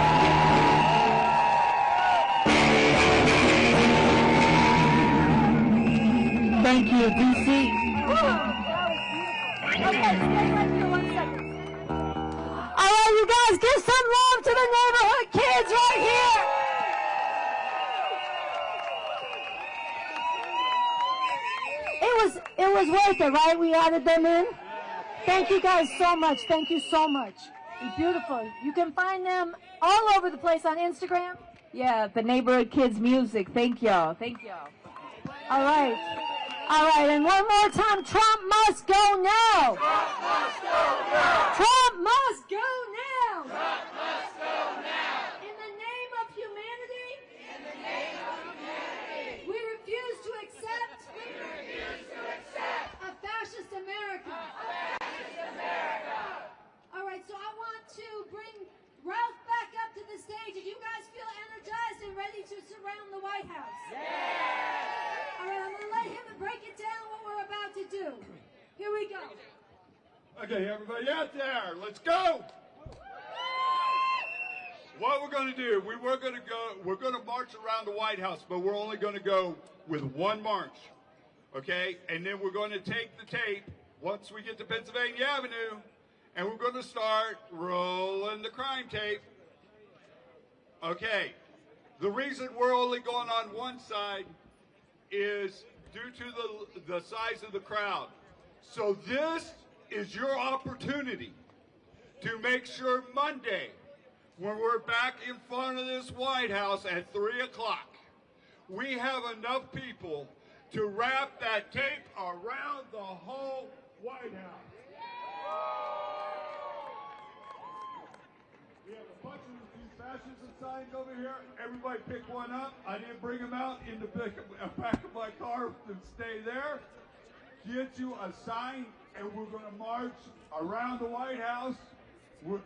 Thank you, DC. Okay, stay right here 1 second. All right, you guys, give some love to the neighborhood kids right here. It was worth it, right? We added them in. Thank you guys so much. Thank you so much. It's beautiful. You can find them all over the place on Instagram. Yeah, the neighborhood kids music. Thank y'all. Thank y'all. All right. All right, and one more time, Trump must go now. Trump must go now. Trump must go now. Trump must go now. In the name of humanity. In the name of humanity. We refuse to accept. We refuse to accept A fascist America. a fascist America. All right, so I want to bring Ralph back up to the stage. If you guys feel energized and ready to surround the White House. All right, I'm going to let him break it down what we're about to do. Here we go. Okay, everybody out there, let's go. What we're going to do, we're going to march around the White House, but we're only going to go with one march, okay? And then we're going to take the tape once we get to Pennsylvania Avenue, and we're going to start rolling the crime tape. Okay, the reason we're only going on one side is due to the size of the crowd. So this is your opportunity to make sure Monday, when we're back in front of this White House at 3 o'clock, we have enough people to wrap that tape around the whole White House. We have a bunch of these fascism signs over here. Everybody pick one up. I didn't bring them out in the back of my car to stay there. Get you a sign, and we're going to march around the White House. We're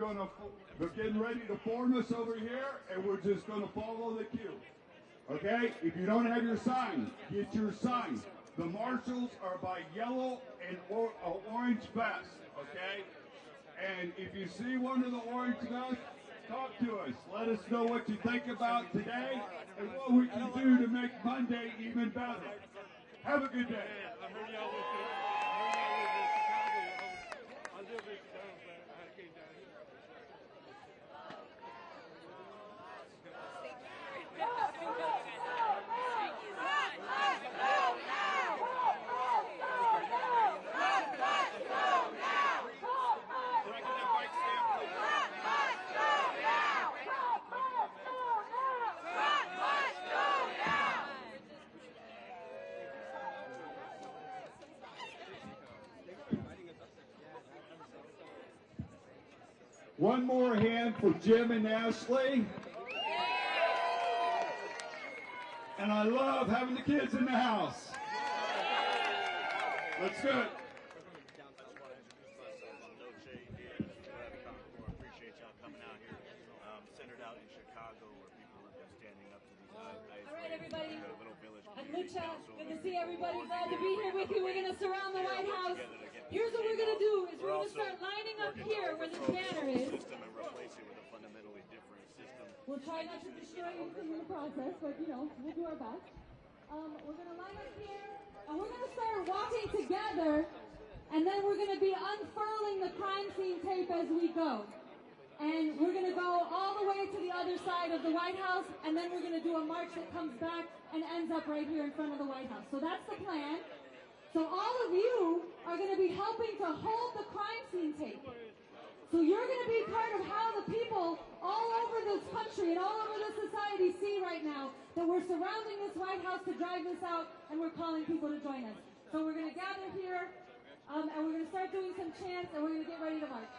getting ready to form us over here, and we're just going to follow the queue. Okay? If you don't have your sign, get your sign. The marshals are by yellow and orange vest. Okay? And if you see one of the orange vests, talk to us. Let us know what you think about today and what we can do to make Monday even better. Have a good day. One more hand for Jim and Ashley. And I love having the kids in the house. Let's do it. All right, everybody. And Lucha, good to see everybody. Glad to be here with you. We're going to surround the White House. Here's what we're going to do is we're going to start lining up here where the banner is. We'll try not to destroy anything in the process, but you know, we'll do our best. We're going to line up here, and we're going to start walking together, and then we're going to be unfurling the crime scene tape as we go. And we're going to go all the way to the other side of the White House, and then we're going to do a march that comes back and ends up right here in front of the White House. So that's the plan. So all of you are going to be helping to hold the crime scene tape. So you're going to be part of how the people all over this country and all over this society see right now that we're surrounding this White House to drive this out, and we're calling people to join us. So we're going to gather here, and we're going to start doing some chants, and we're going to get ready to march.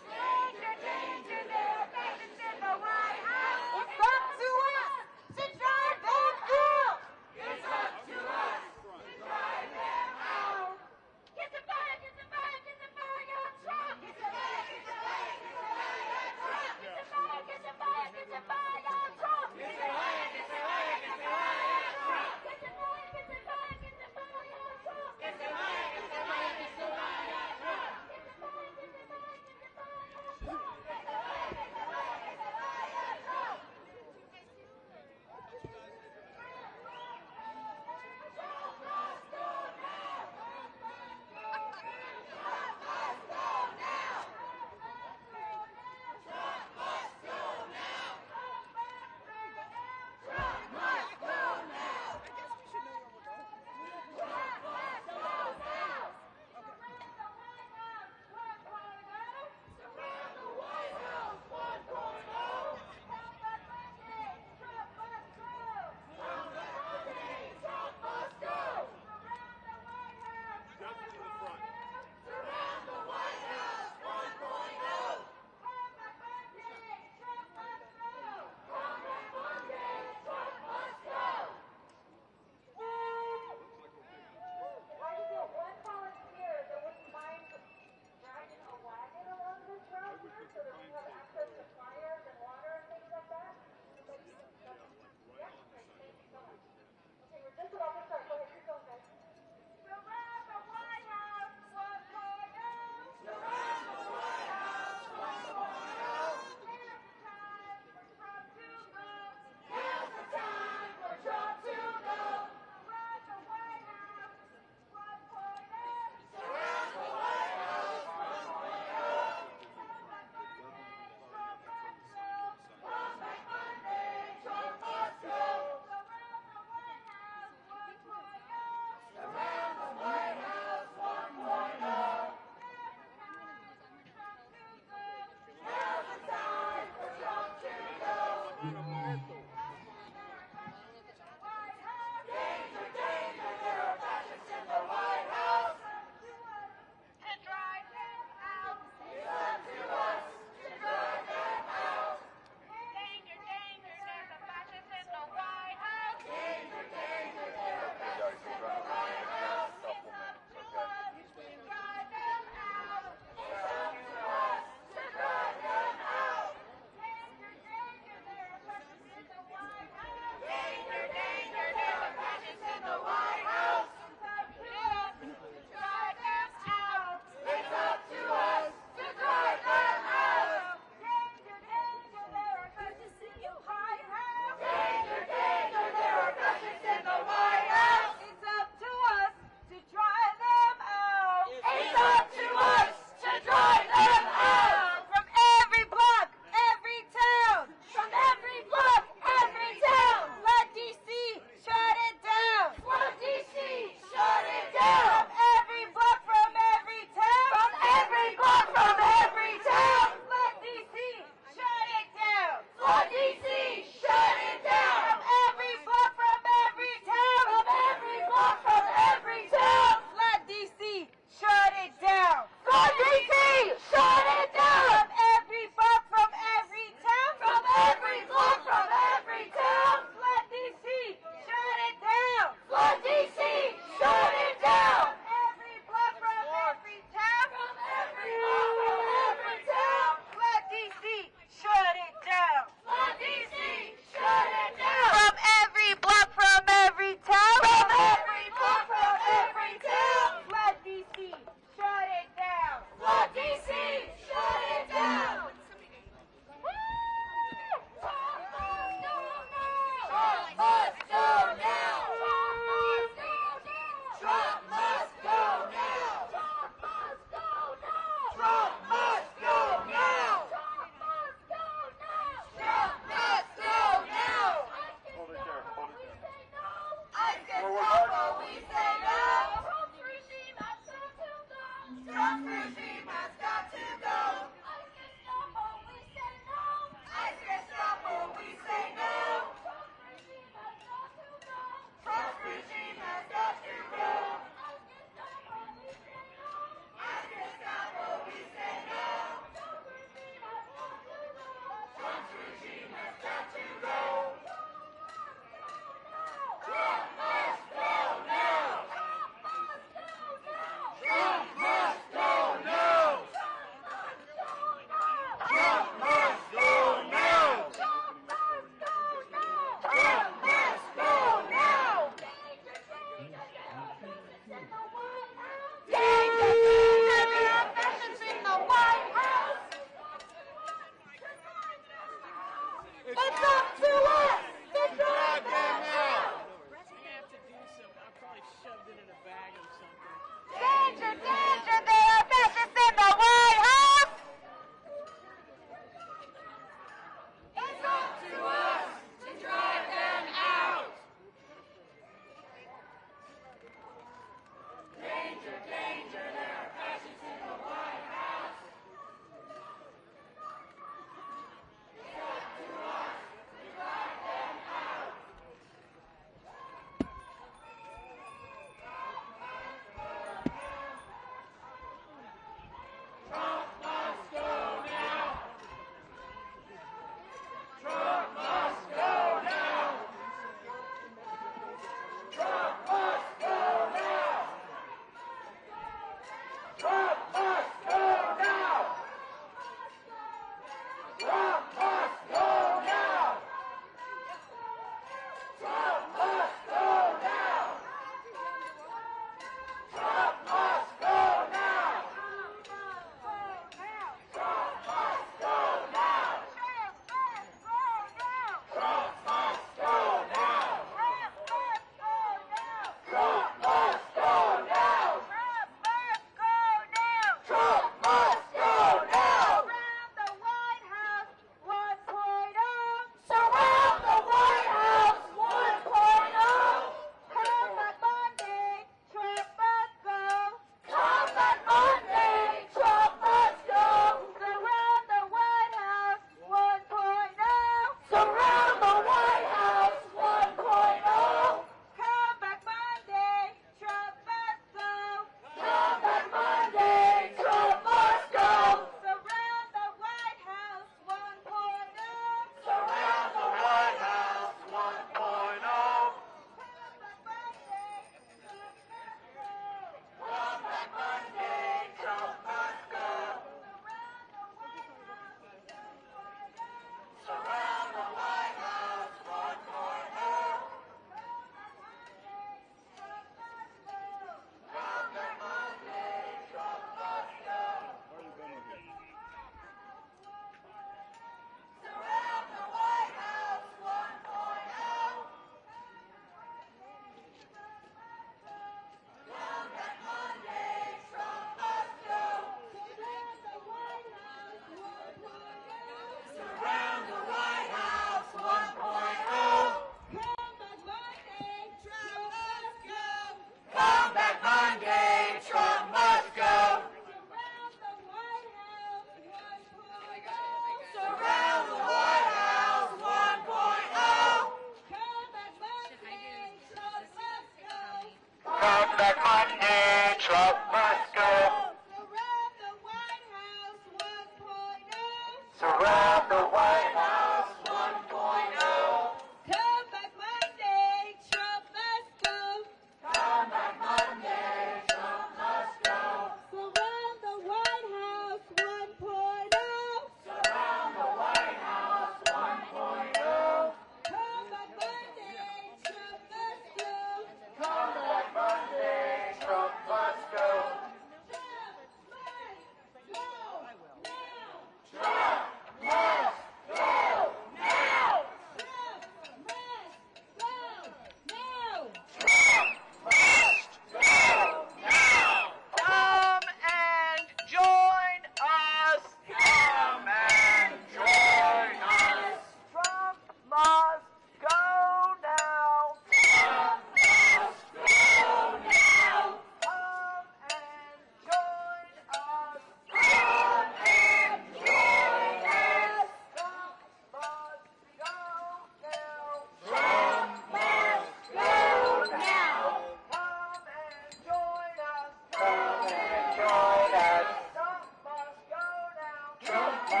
Come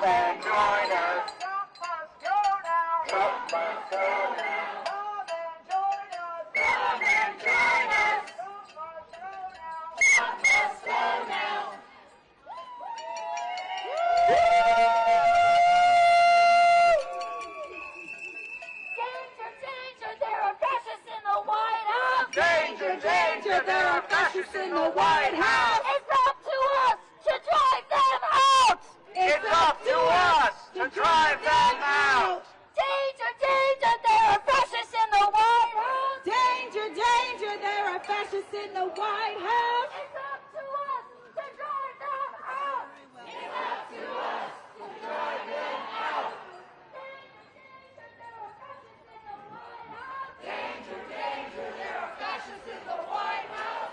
and join us. Trump must go now. Come and join us. Trump must go now. Danger, danger, there are fascists in the White House. It's up to us to drive them out. It's up to us to drive them out. Danger, danger, there are fascists in the White House. Danger, danger, there are fascists in the White House. It's up to us to drive them out. It's up to us to drive them out. Danger, danger, there are fascists in the White House.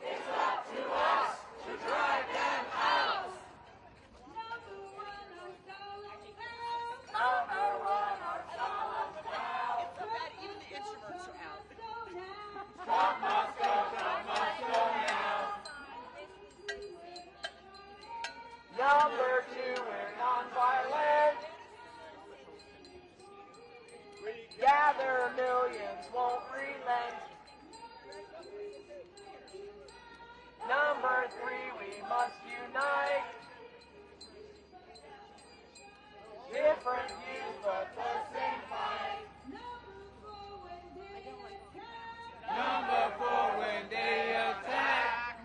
It's up to us to drive them out. Number one on Solomon's house. Even the instruments are out. Trump must go, Trump must go now. Number two, we're nonviolent. We gather millions, won't relent. Number three, we must unite. Different views, but the same fight. Number four, when they attack.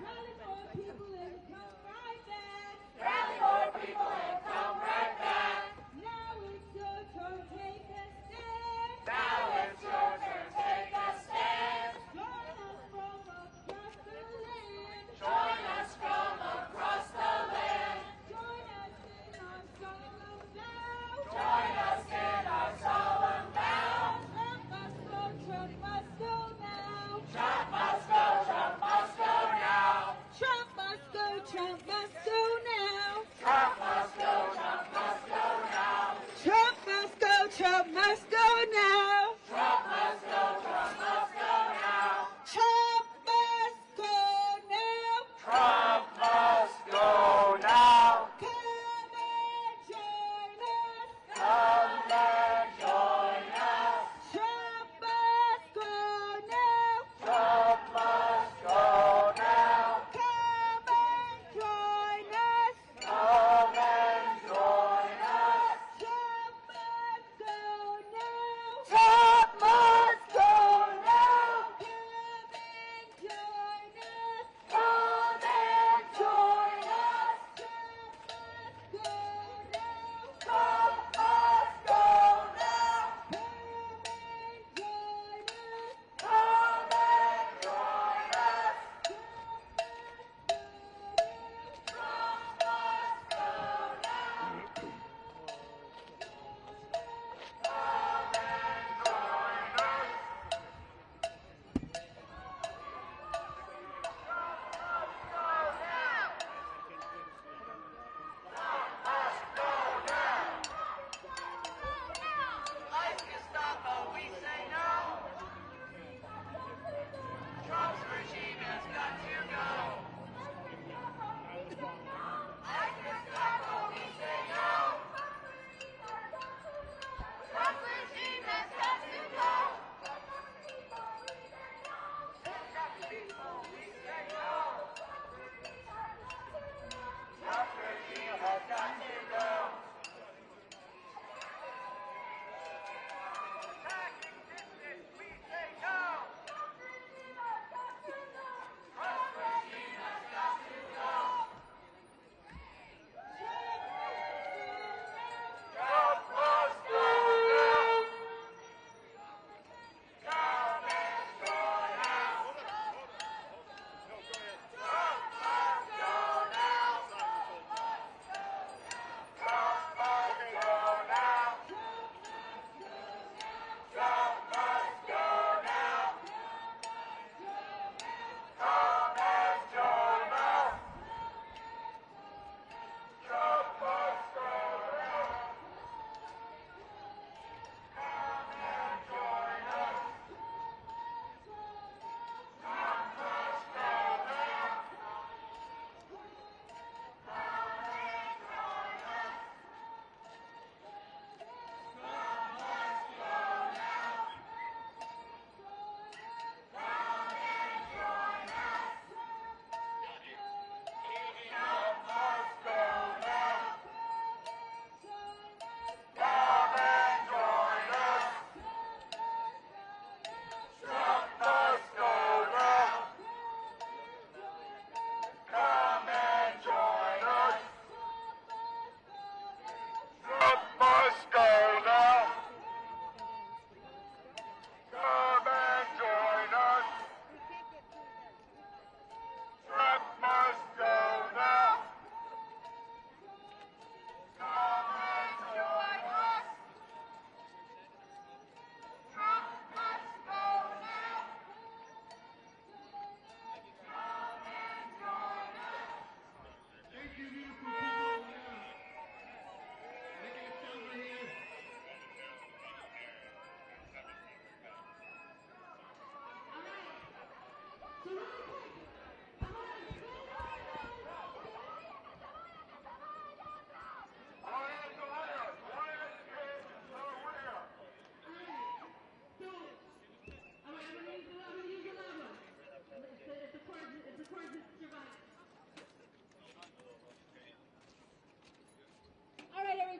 Rally more people and come right back. Now it's your turn, take a stand. Now it's your turn, take a stand. Join us from across the land. Join us from across the land. Join us in our Solomon's house. Join us in our Solomon's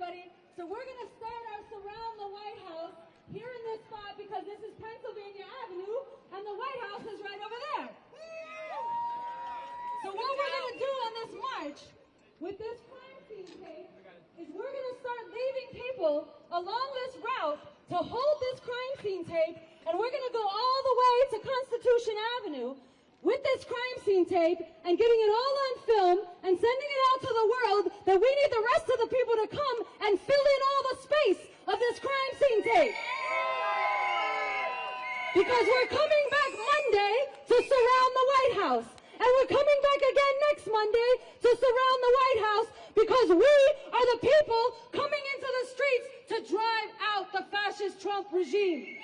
everybody. So we're going to start our Surround the White House here in this spot because this is Pennsylvania Avenue and the White House is right over there. So what we're going to do on this march with this crime scene tape is we're going to start leaving people along this route to hold this crime scene tape, and we're going to go all the way to Constitution Avenue with this crime scene tape and getting it all on film and sending it out to the world that we need the rest of the people to come and fill in all the space of this crime scene tape. Because we're coming back Monday to surround the White House. And we're coming back again next Monday to surround the White House because we are the people coming into the streets to drive out the fascist Trump regime.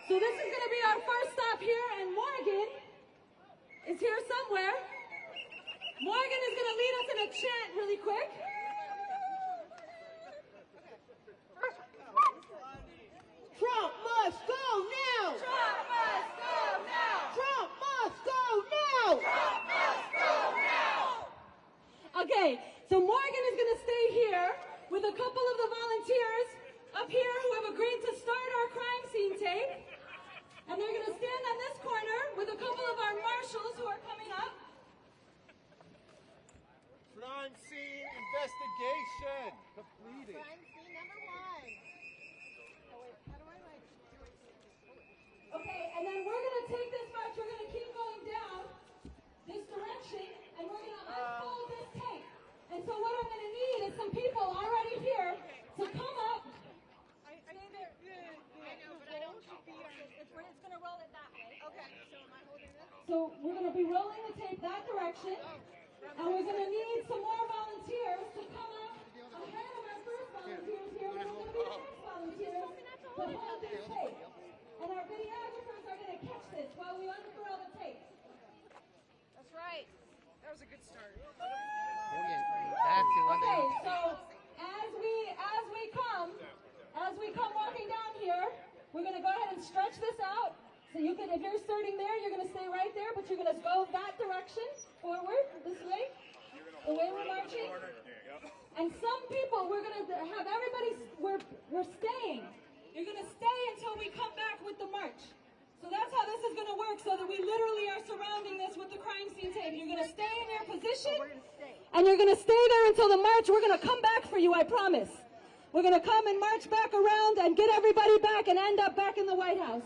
So this is going to be our first stop here, and Morgan is here somewhere. Morgan is going to lead us in a chant really quick. Trump must go now! Trump must go now! Trump must go now! Trump must go now! Okay, so Morgan is going to stay here with a couple of the volunteers up here who have agreed to start our crime scene tape. And they're going to stand on this corner with a couple of our marshals who are coming up. Crime scene investigation completed. Crime scene number 1. Oh wait, how do I do it? Okay, and then we're going to take this march, we're going to keep going down this direction, and we're going to unfold this tape. And so what I'm going to need is some people already here to come up. Stay there. I know, but I don't want you to be on it. It's going to roll it that way. Okay, so am I holding this? So we're going to be rolling the tape that direction, and we're going to need some more volunteers to come up ahead of our first volunteers here, which is going to be the next volunteers to hold this tape. And our videographers are going to catch this while we unfurl the tape. That's right. That was a good start. Okay, so as we come walking down here, we're going to go ahead and stretch this out. So you can, if you're starting there, you're going to stay right there, but you're going to go that direction, forward, this way, the way we're marching. And some people, we're going to have everybody, we're staying. You're going to stay until we come back with the march. So that's how this is going to work, so that we literally are surrounding this with the crime scene tape. You're going to stay in your position, and you're going to stay there until the march. We're going to come back for you, I promise. We're going to come and march back around and get everybody back and end up back in the White House.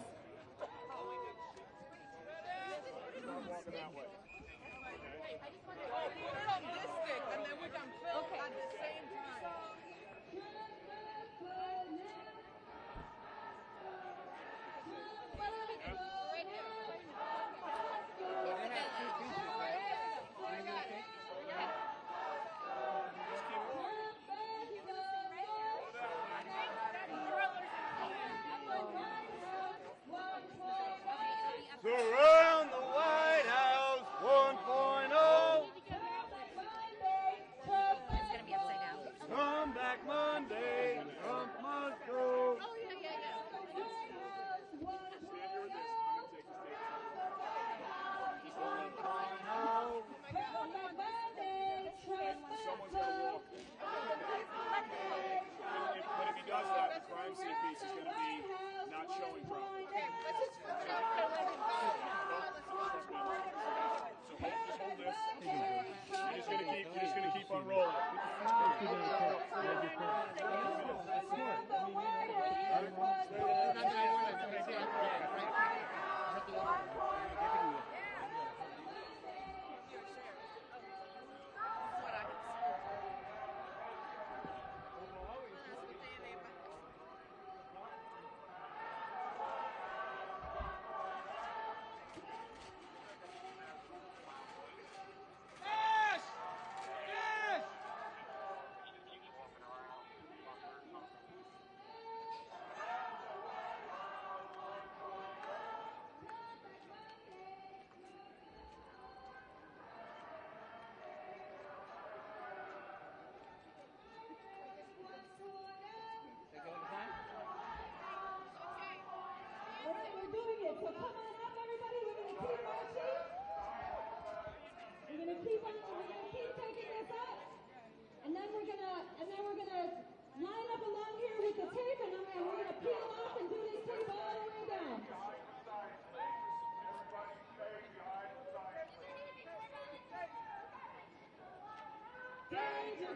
Surround the White House 1.0. Come back Monday. Trump must go. But if he does that, the crime scene piece is going to be not showing properly. Let's just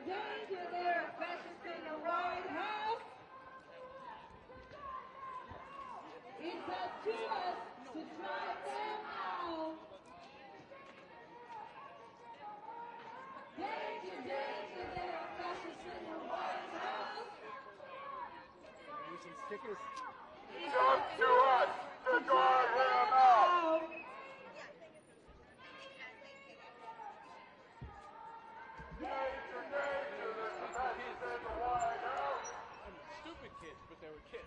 danger, there are fascists in the White House. It's up to us to drive them out. Danger, danger, there are fascists in the White House. It's up to us to drive them out. Danger, danger, there's a fascist in the White House. Stupid kids, but they were kids.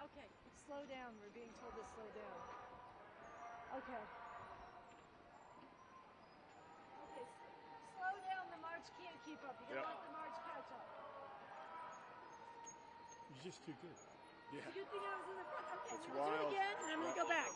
Okay, slow down. We're being told to slow down. Okay. Okay, slow down. The march can't keep up. You gotta let the march catch up. You're just too good. It's a good thing I was in the front. Okay, so we'll do it again, and I'm gonna go back.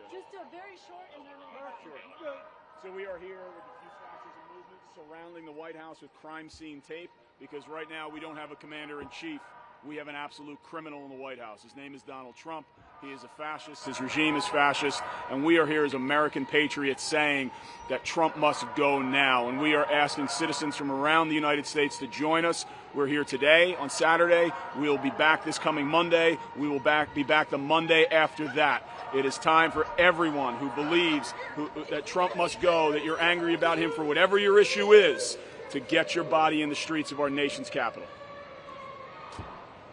Just do it very short, and then we'll go back. Sure. So we are here with the Diffuse Fascism movement surrounding the White House with crime scene tape because right now we don't have a commander-in-chief. We have an absolute criminal in the White House. His name is Donald Trump. He is a fascist. His regime is fascist. And we are here as American patriots saying that Trump must go now. And we are asking citizens from around the United States to join us. We're here today on Saturday. We'll be back this coming Monday. We will be back the Monday after that. It is time for everyone who believes that Trump must go, that you're angry about him for whatever your issue is, to get your body in the streets of our nation's capital.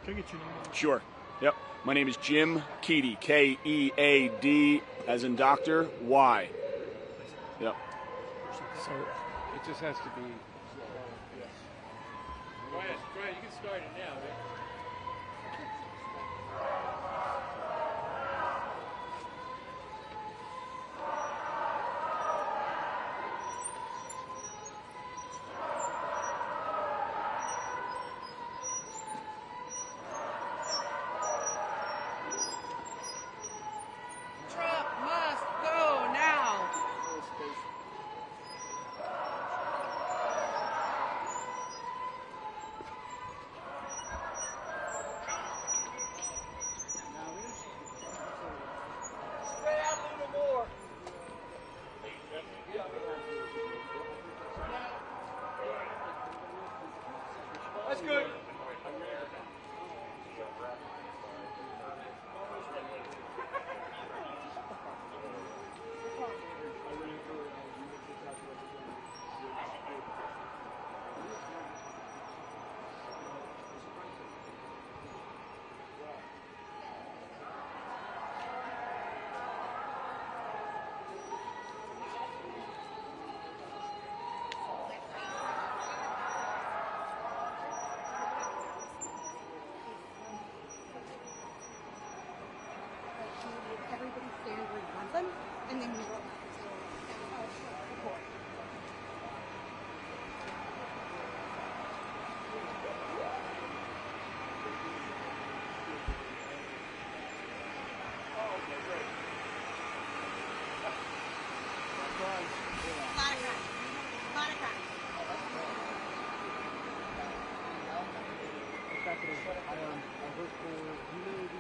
Can I get your name? Sure. Yep. My name is Jim Keady, K-E-A-D, as in Dr. Y. Yep. So it just has to be. Yes. Go ahead. You can start it now, man. work for, you know, the,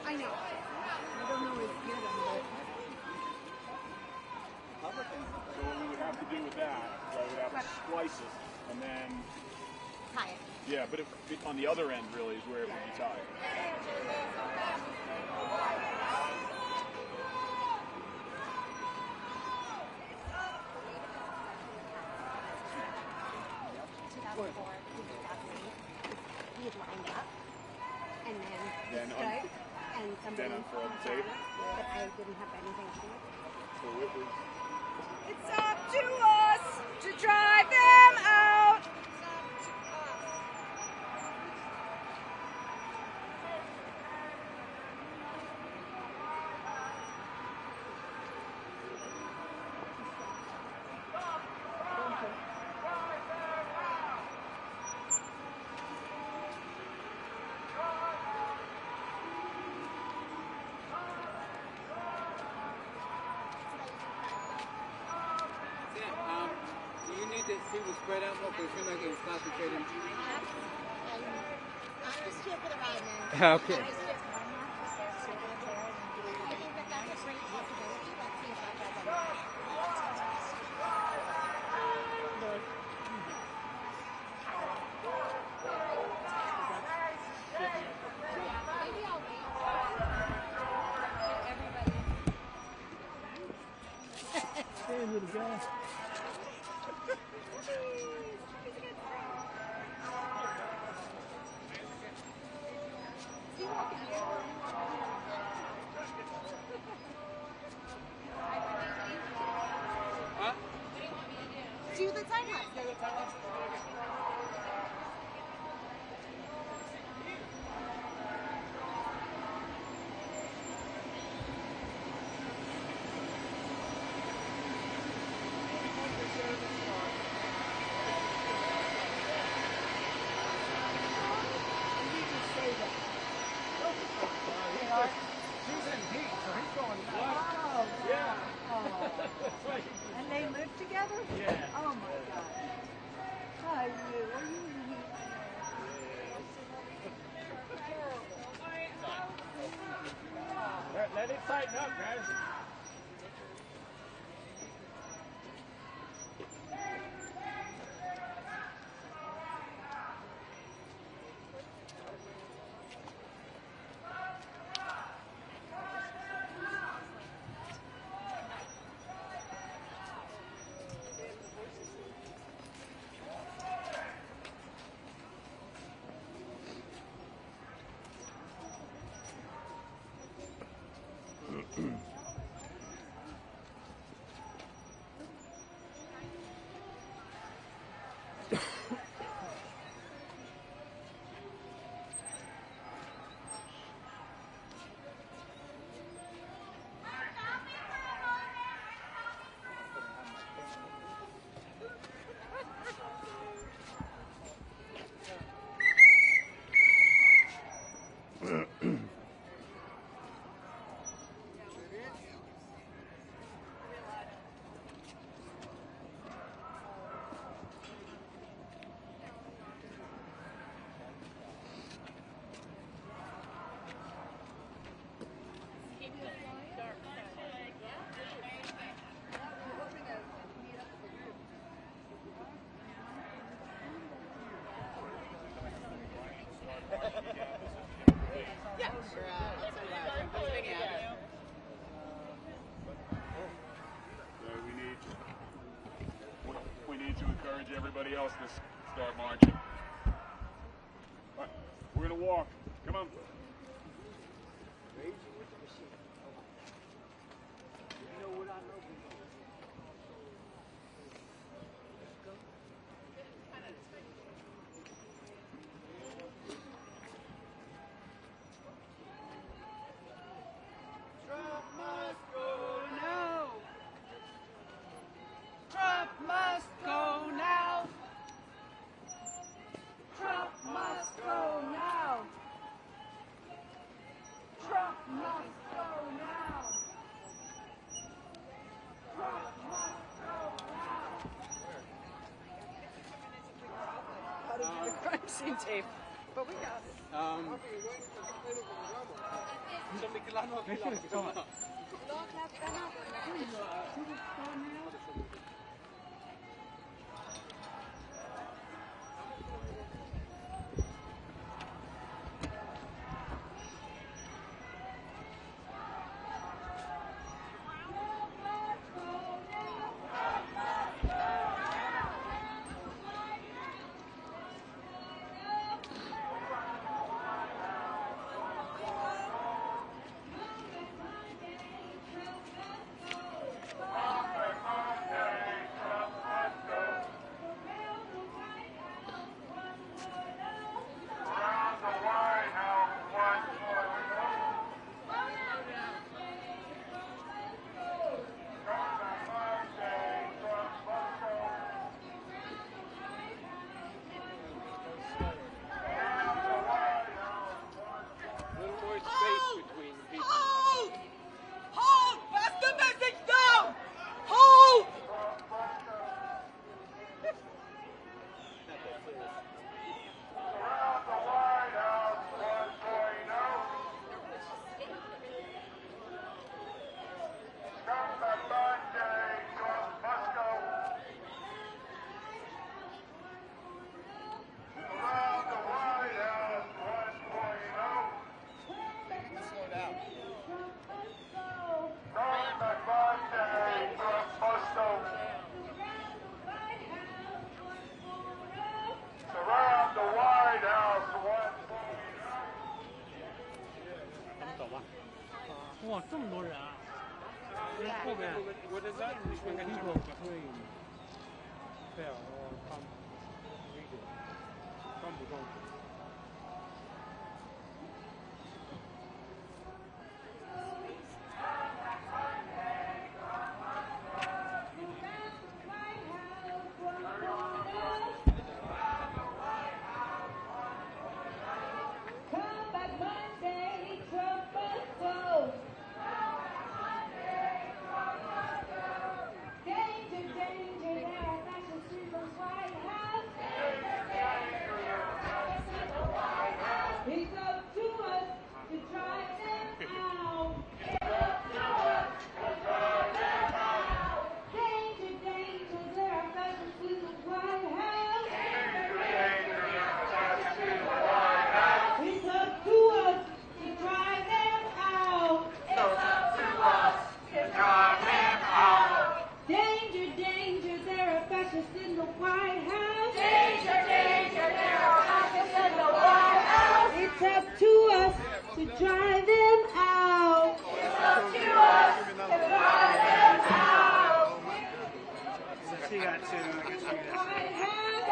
I know. I don't know if get them, but So what we would have to do with that, is I would have to splice it, and then... tie it. Yeah, but on the other end, really, is where it would be tied. We had lined up, and then Then stood, and somebody unfurl the got tape? it, but I didn't have anything to do with it. So it was... It's up to us to drive them out. You need to see the spread out more because you're not getting concentrated. I'm just here for the ride, man. Okay. I'm just here for the ride. I think that that's a great possibility. Let's see if that does Maybe I'll wait. Hey, little guy. Do the time lapse. And they live together? Yeah. Oh my God. Hi, you. Are you in the Let it tighten up, guys. We need to encourage everybody else to start marching. All right, we're going to walk. Come on. Drop my crime scene tape, but we got it.哇，这么多人啊！这后面 What is that? people between 对啊，我看看不中。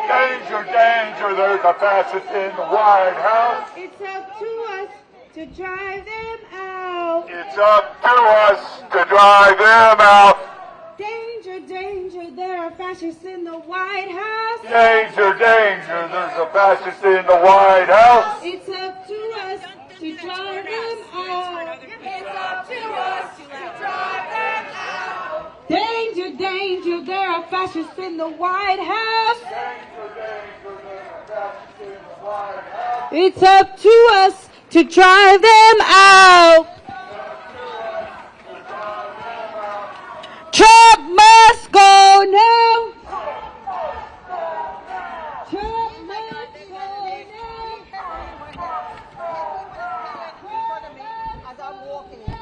Danger, danger, there's a fascist in the White House. It's up to us to drive them out. It's up to us to drive them out. Danger, danger, there are fascists in the White House. Danger, danger, there's a fascist in the White House. It's up to us to drive them out. It's up to us to drive them out. Danger, danger, there are fascists in the White House. It's up to us to drive them out. Trump must go now. Trump must go now. As I'm walking in.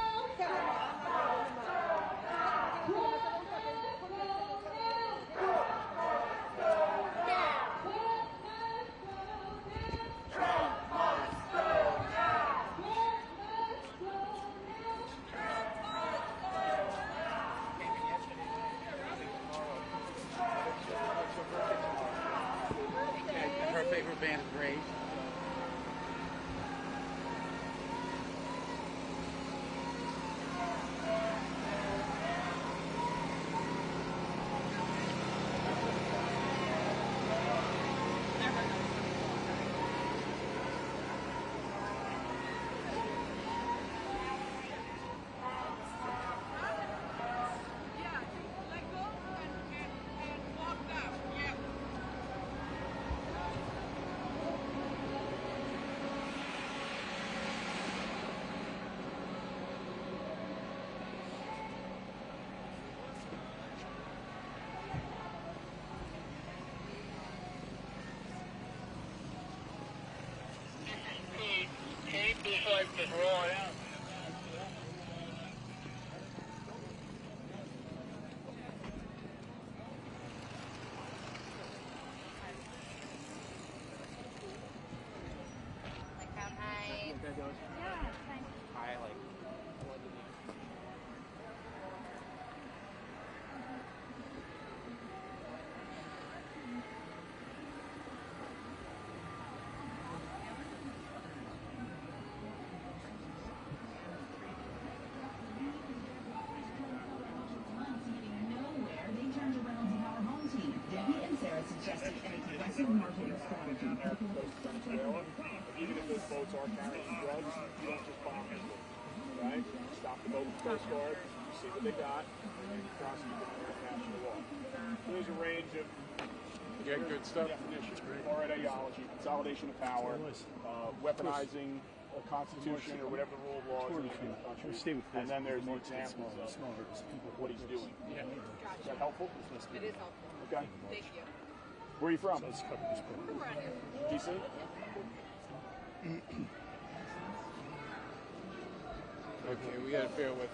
Her favorite band is Rage. Even if those boats are carrying drugs, you don't just bomb them. Right? Stop the boat with the Coast Guard, you see what they got, and then you prosecute them under international law. So there's a range of good stuff. definitions. Or ideology, consolidation of power, weaponizing a constitution or whatever the rule of law is in the country. And then there's the examples of what he's doing. Is that helpful? It is helpful. Okay. Thank you. Where are you from? From around here. DC? Okay, we got to bear with.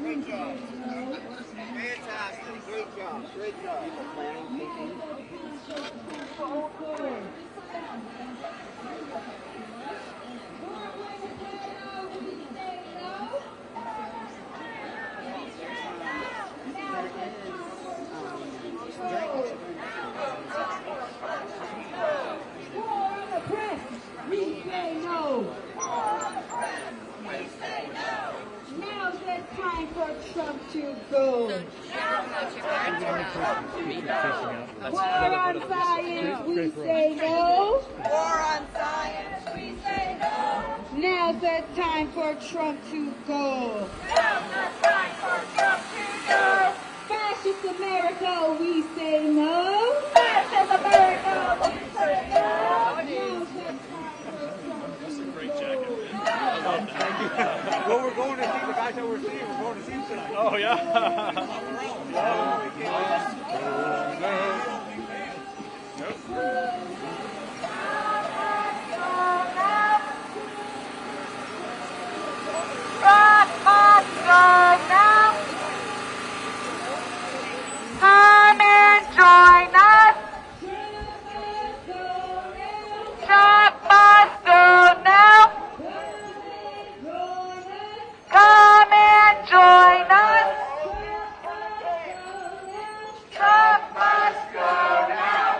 Great job. Fantastic. Great job. Great job. Planning, thinking. We say no. Now's the time for Trump to go. War on science, we say no. War on science, we say no. Now's the time for Trump to go. Now's the time for Trump to go. Fascist America, we say no. Fascist America, we say no. Well, we're going to see the guys that we're seeing. We're going to see them tonight. Oh, yeah. Come and join us. Trump must go now. Come and join us. Trump must go now.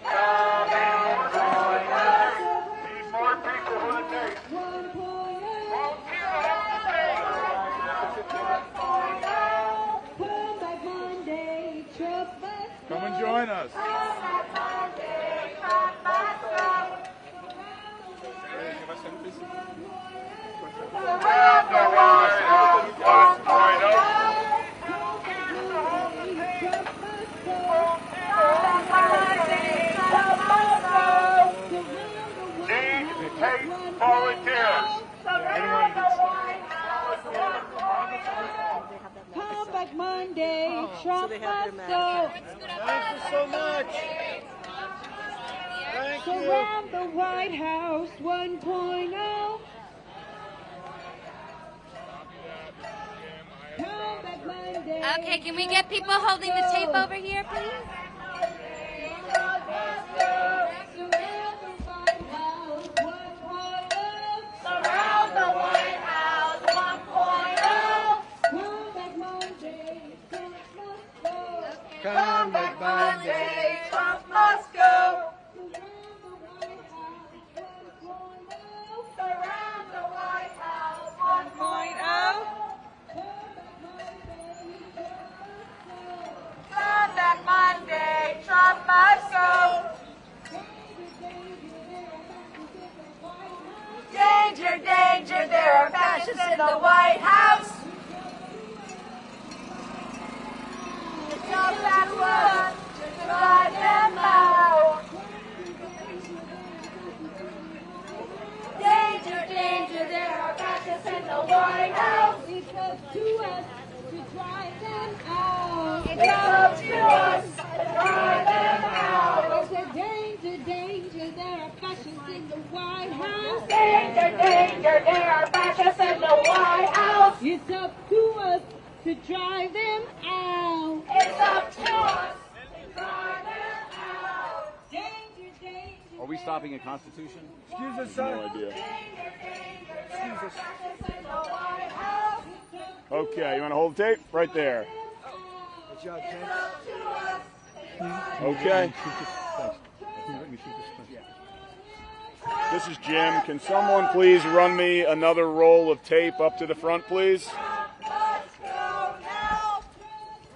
Come and join us. Need more people who it takes. Come and join us. Around the White House 1.0. Need hate volunteers. Come back Monday, Trump must go. Thank you so much. Thank you. Surround the White House 1.0. Come back Monday. Okay, can we get people holding the tape over here, please? Surround the White House 1.0. Come back Monday, Trump must in the White House. It's all that was to drive them out. Danger, danger, there are fascists in the White House. It's up to us to drive them out. It's up to us to drive them out. It's a danger, danger, there are fascists in the White House. Danger, danger, there are fascists in the White House. It's up to us to drive them out. It's up to us to drive them out. Danger, danger. Are we stopping a Constitution? Excuse us, sir. No idea. Excuse us. In the White House. Okay, you want to hold the tape? Right there. It's up to us. Okay. This is Jim. Can someone please run me another roll of tape up to the front, please?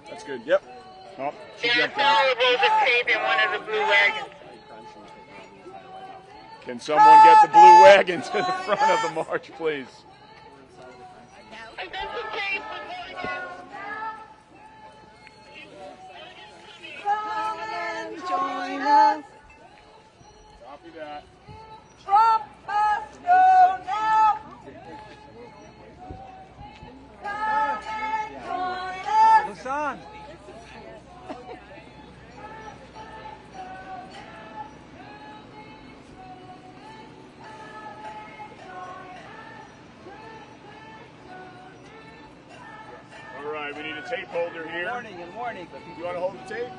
That's good. Yep. Oh, she jumped out. rolls of tape in one of the blue wagons. Can someone get the blue wagon to the front of the march, please? Come and join us. Copy that. Trump must go now. Come and join us. Hassan. All right, we need a tape holder here. Warning and warning. You want to hold the tape?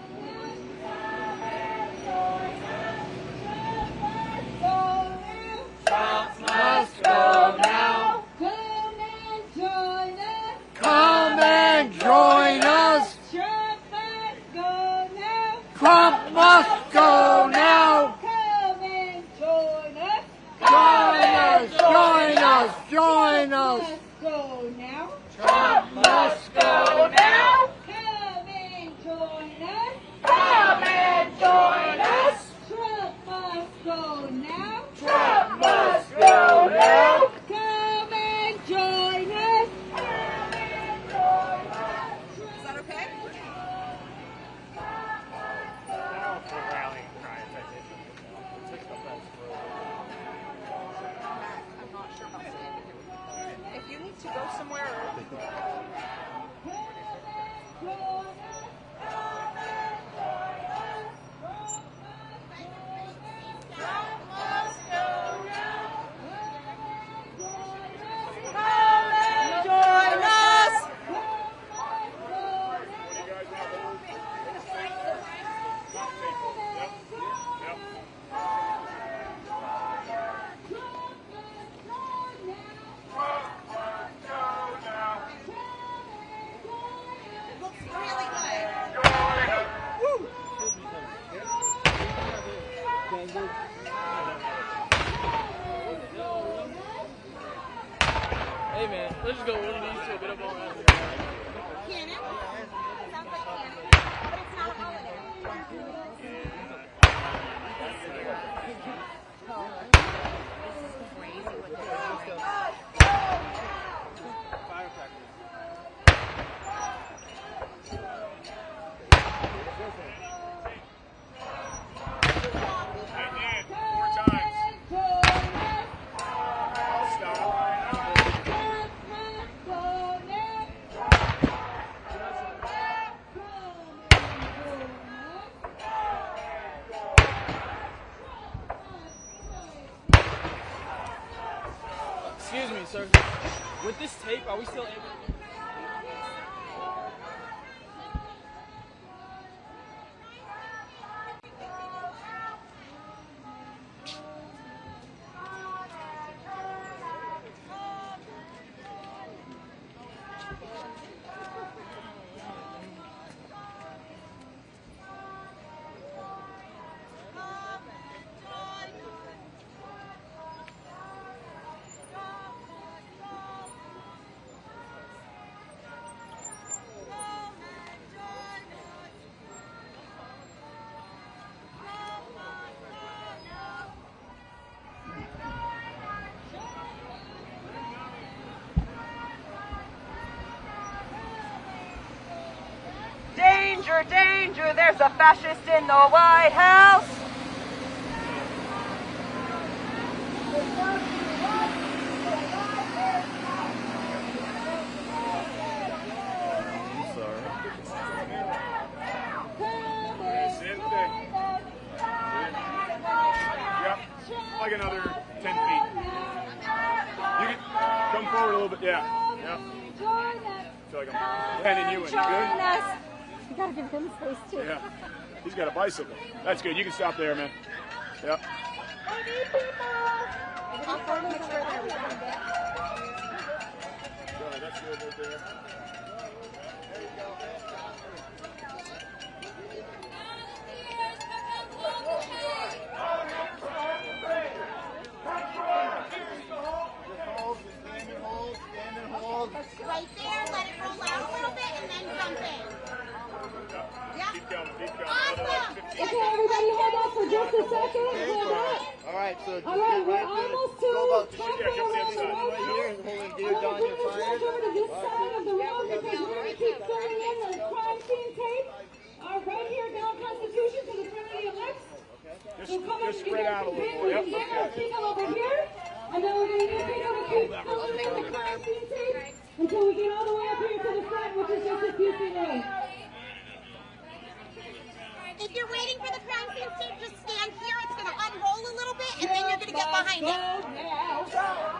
Trump must go now. Come and join us. Come and join us. Trump must go now. Trump must go now. Come and join us. Join us. Join us. Go now. Trump must go now. Come and join us. Come and join us. Trump must go now. Trump must go now. Come and join us. Is that okay? I'm not sure how standing it would be. If you need to go somewhere Come and join us. Hey man, let's just go one of these to a bit of all around. Cannon. Sounds like cannon. But it's not a holiday. This is crazy what they're doing. Excuse me, sir. With this tape, are we still able to... Danger, danger, there's a fascist in the White House. Yep, like another 10 feet. You can come forward a little bit, yeah. Yep. Feel like I'm penning you in. You good? You gotta give him space too. Yeah. He's got a bicycle. That's good. You can stop there, man. Yep. Sorry, that's good right there. There you go. Right there, let it roll out a little bit, and then jump in. Yeah. Keep going, keep going. Awesome. Okay, everybody hold on for just a second. Hold on. All right, so All right, we're almost to right here and holding dear Don, you're fired. over to this side of the road because we're going to keep filling in the crime scene tape. Right here down Constitution to the front of the elect. Just spread out a little more. Yep, okay. People over here. And then we're going to get people to keep filling in the crime scene tape until we get all the way up here to the front, which is just a few feet away. If you're waiting for the crime scene tape, just stand here. It's going to unroll a little bit, and then you're going to get behind it.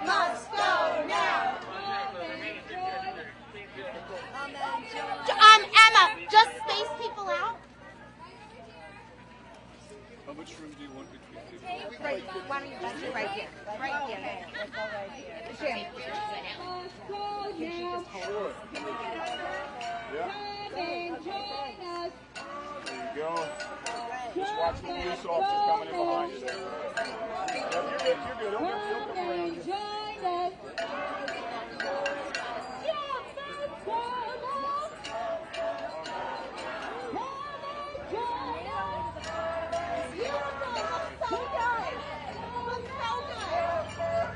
Must go now. Emma, just space people out. How much room do you want between people? Right, why don't you just right here? Right here. Jim. Sure. Yeah. There you go. Just watch the police officer coming in behind you there. Yep, you're good. He'll come around you.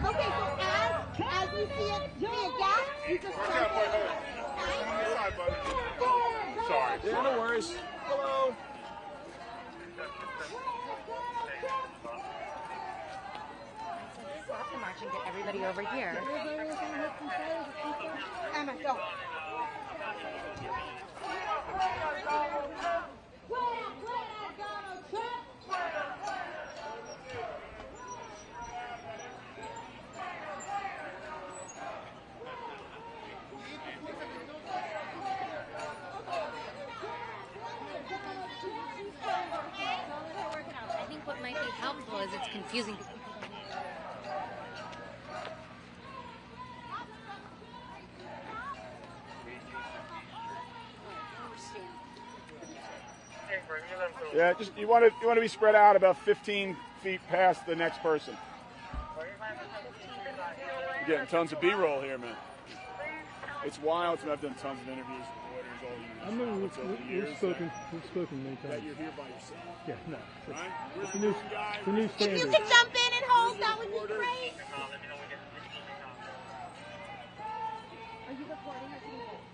Okay, so as you see it be a gap, you just jump in. Sorry. Yeah, no worries. Hello. Stop the march and get everybody over here. Emma, go. I think what might be helpful is it's confusing. Yeah, just you want to be spread out about 15 feet past the next person. You're getting tons of B-roll here, man. It's wild. I've done tons of interviews with lawyers all years. I remember we've spoken many times. That you're here by yourself. Yeah, no. Right? It's the new standard. If you could jump in and hold, that would be great. Are you recording or can you record?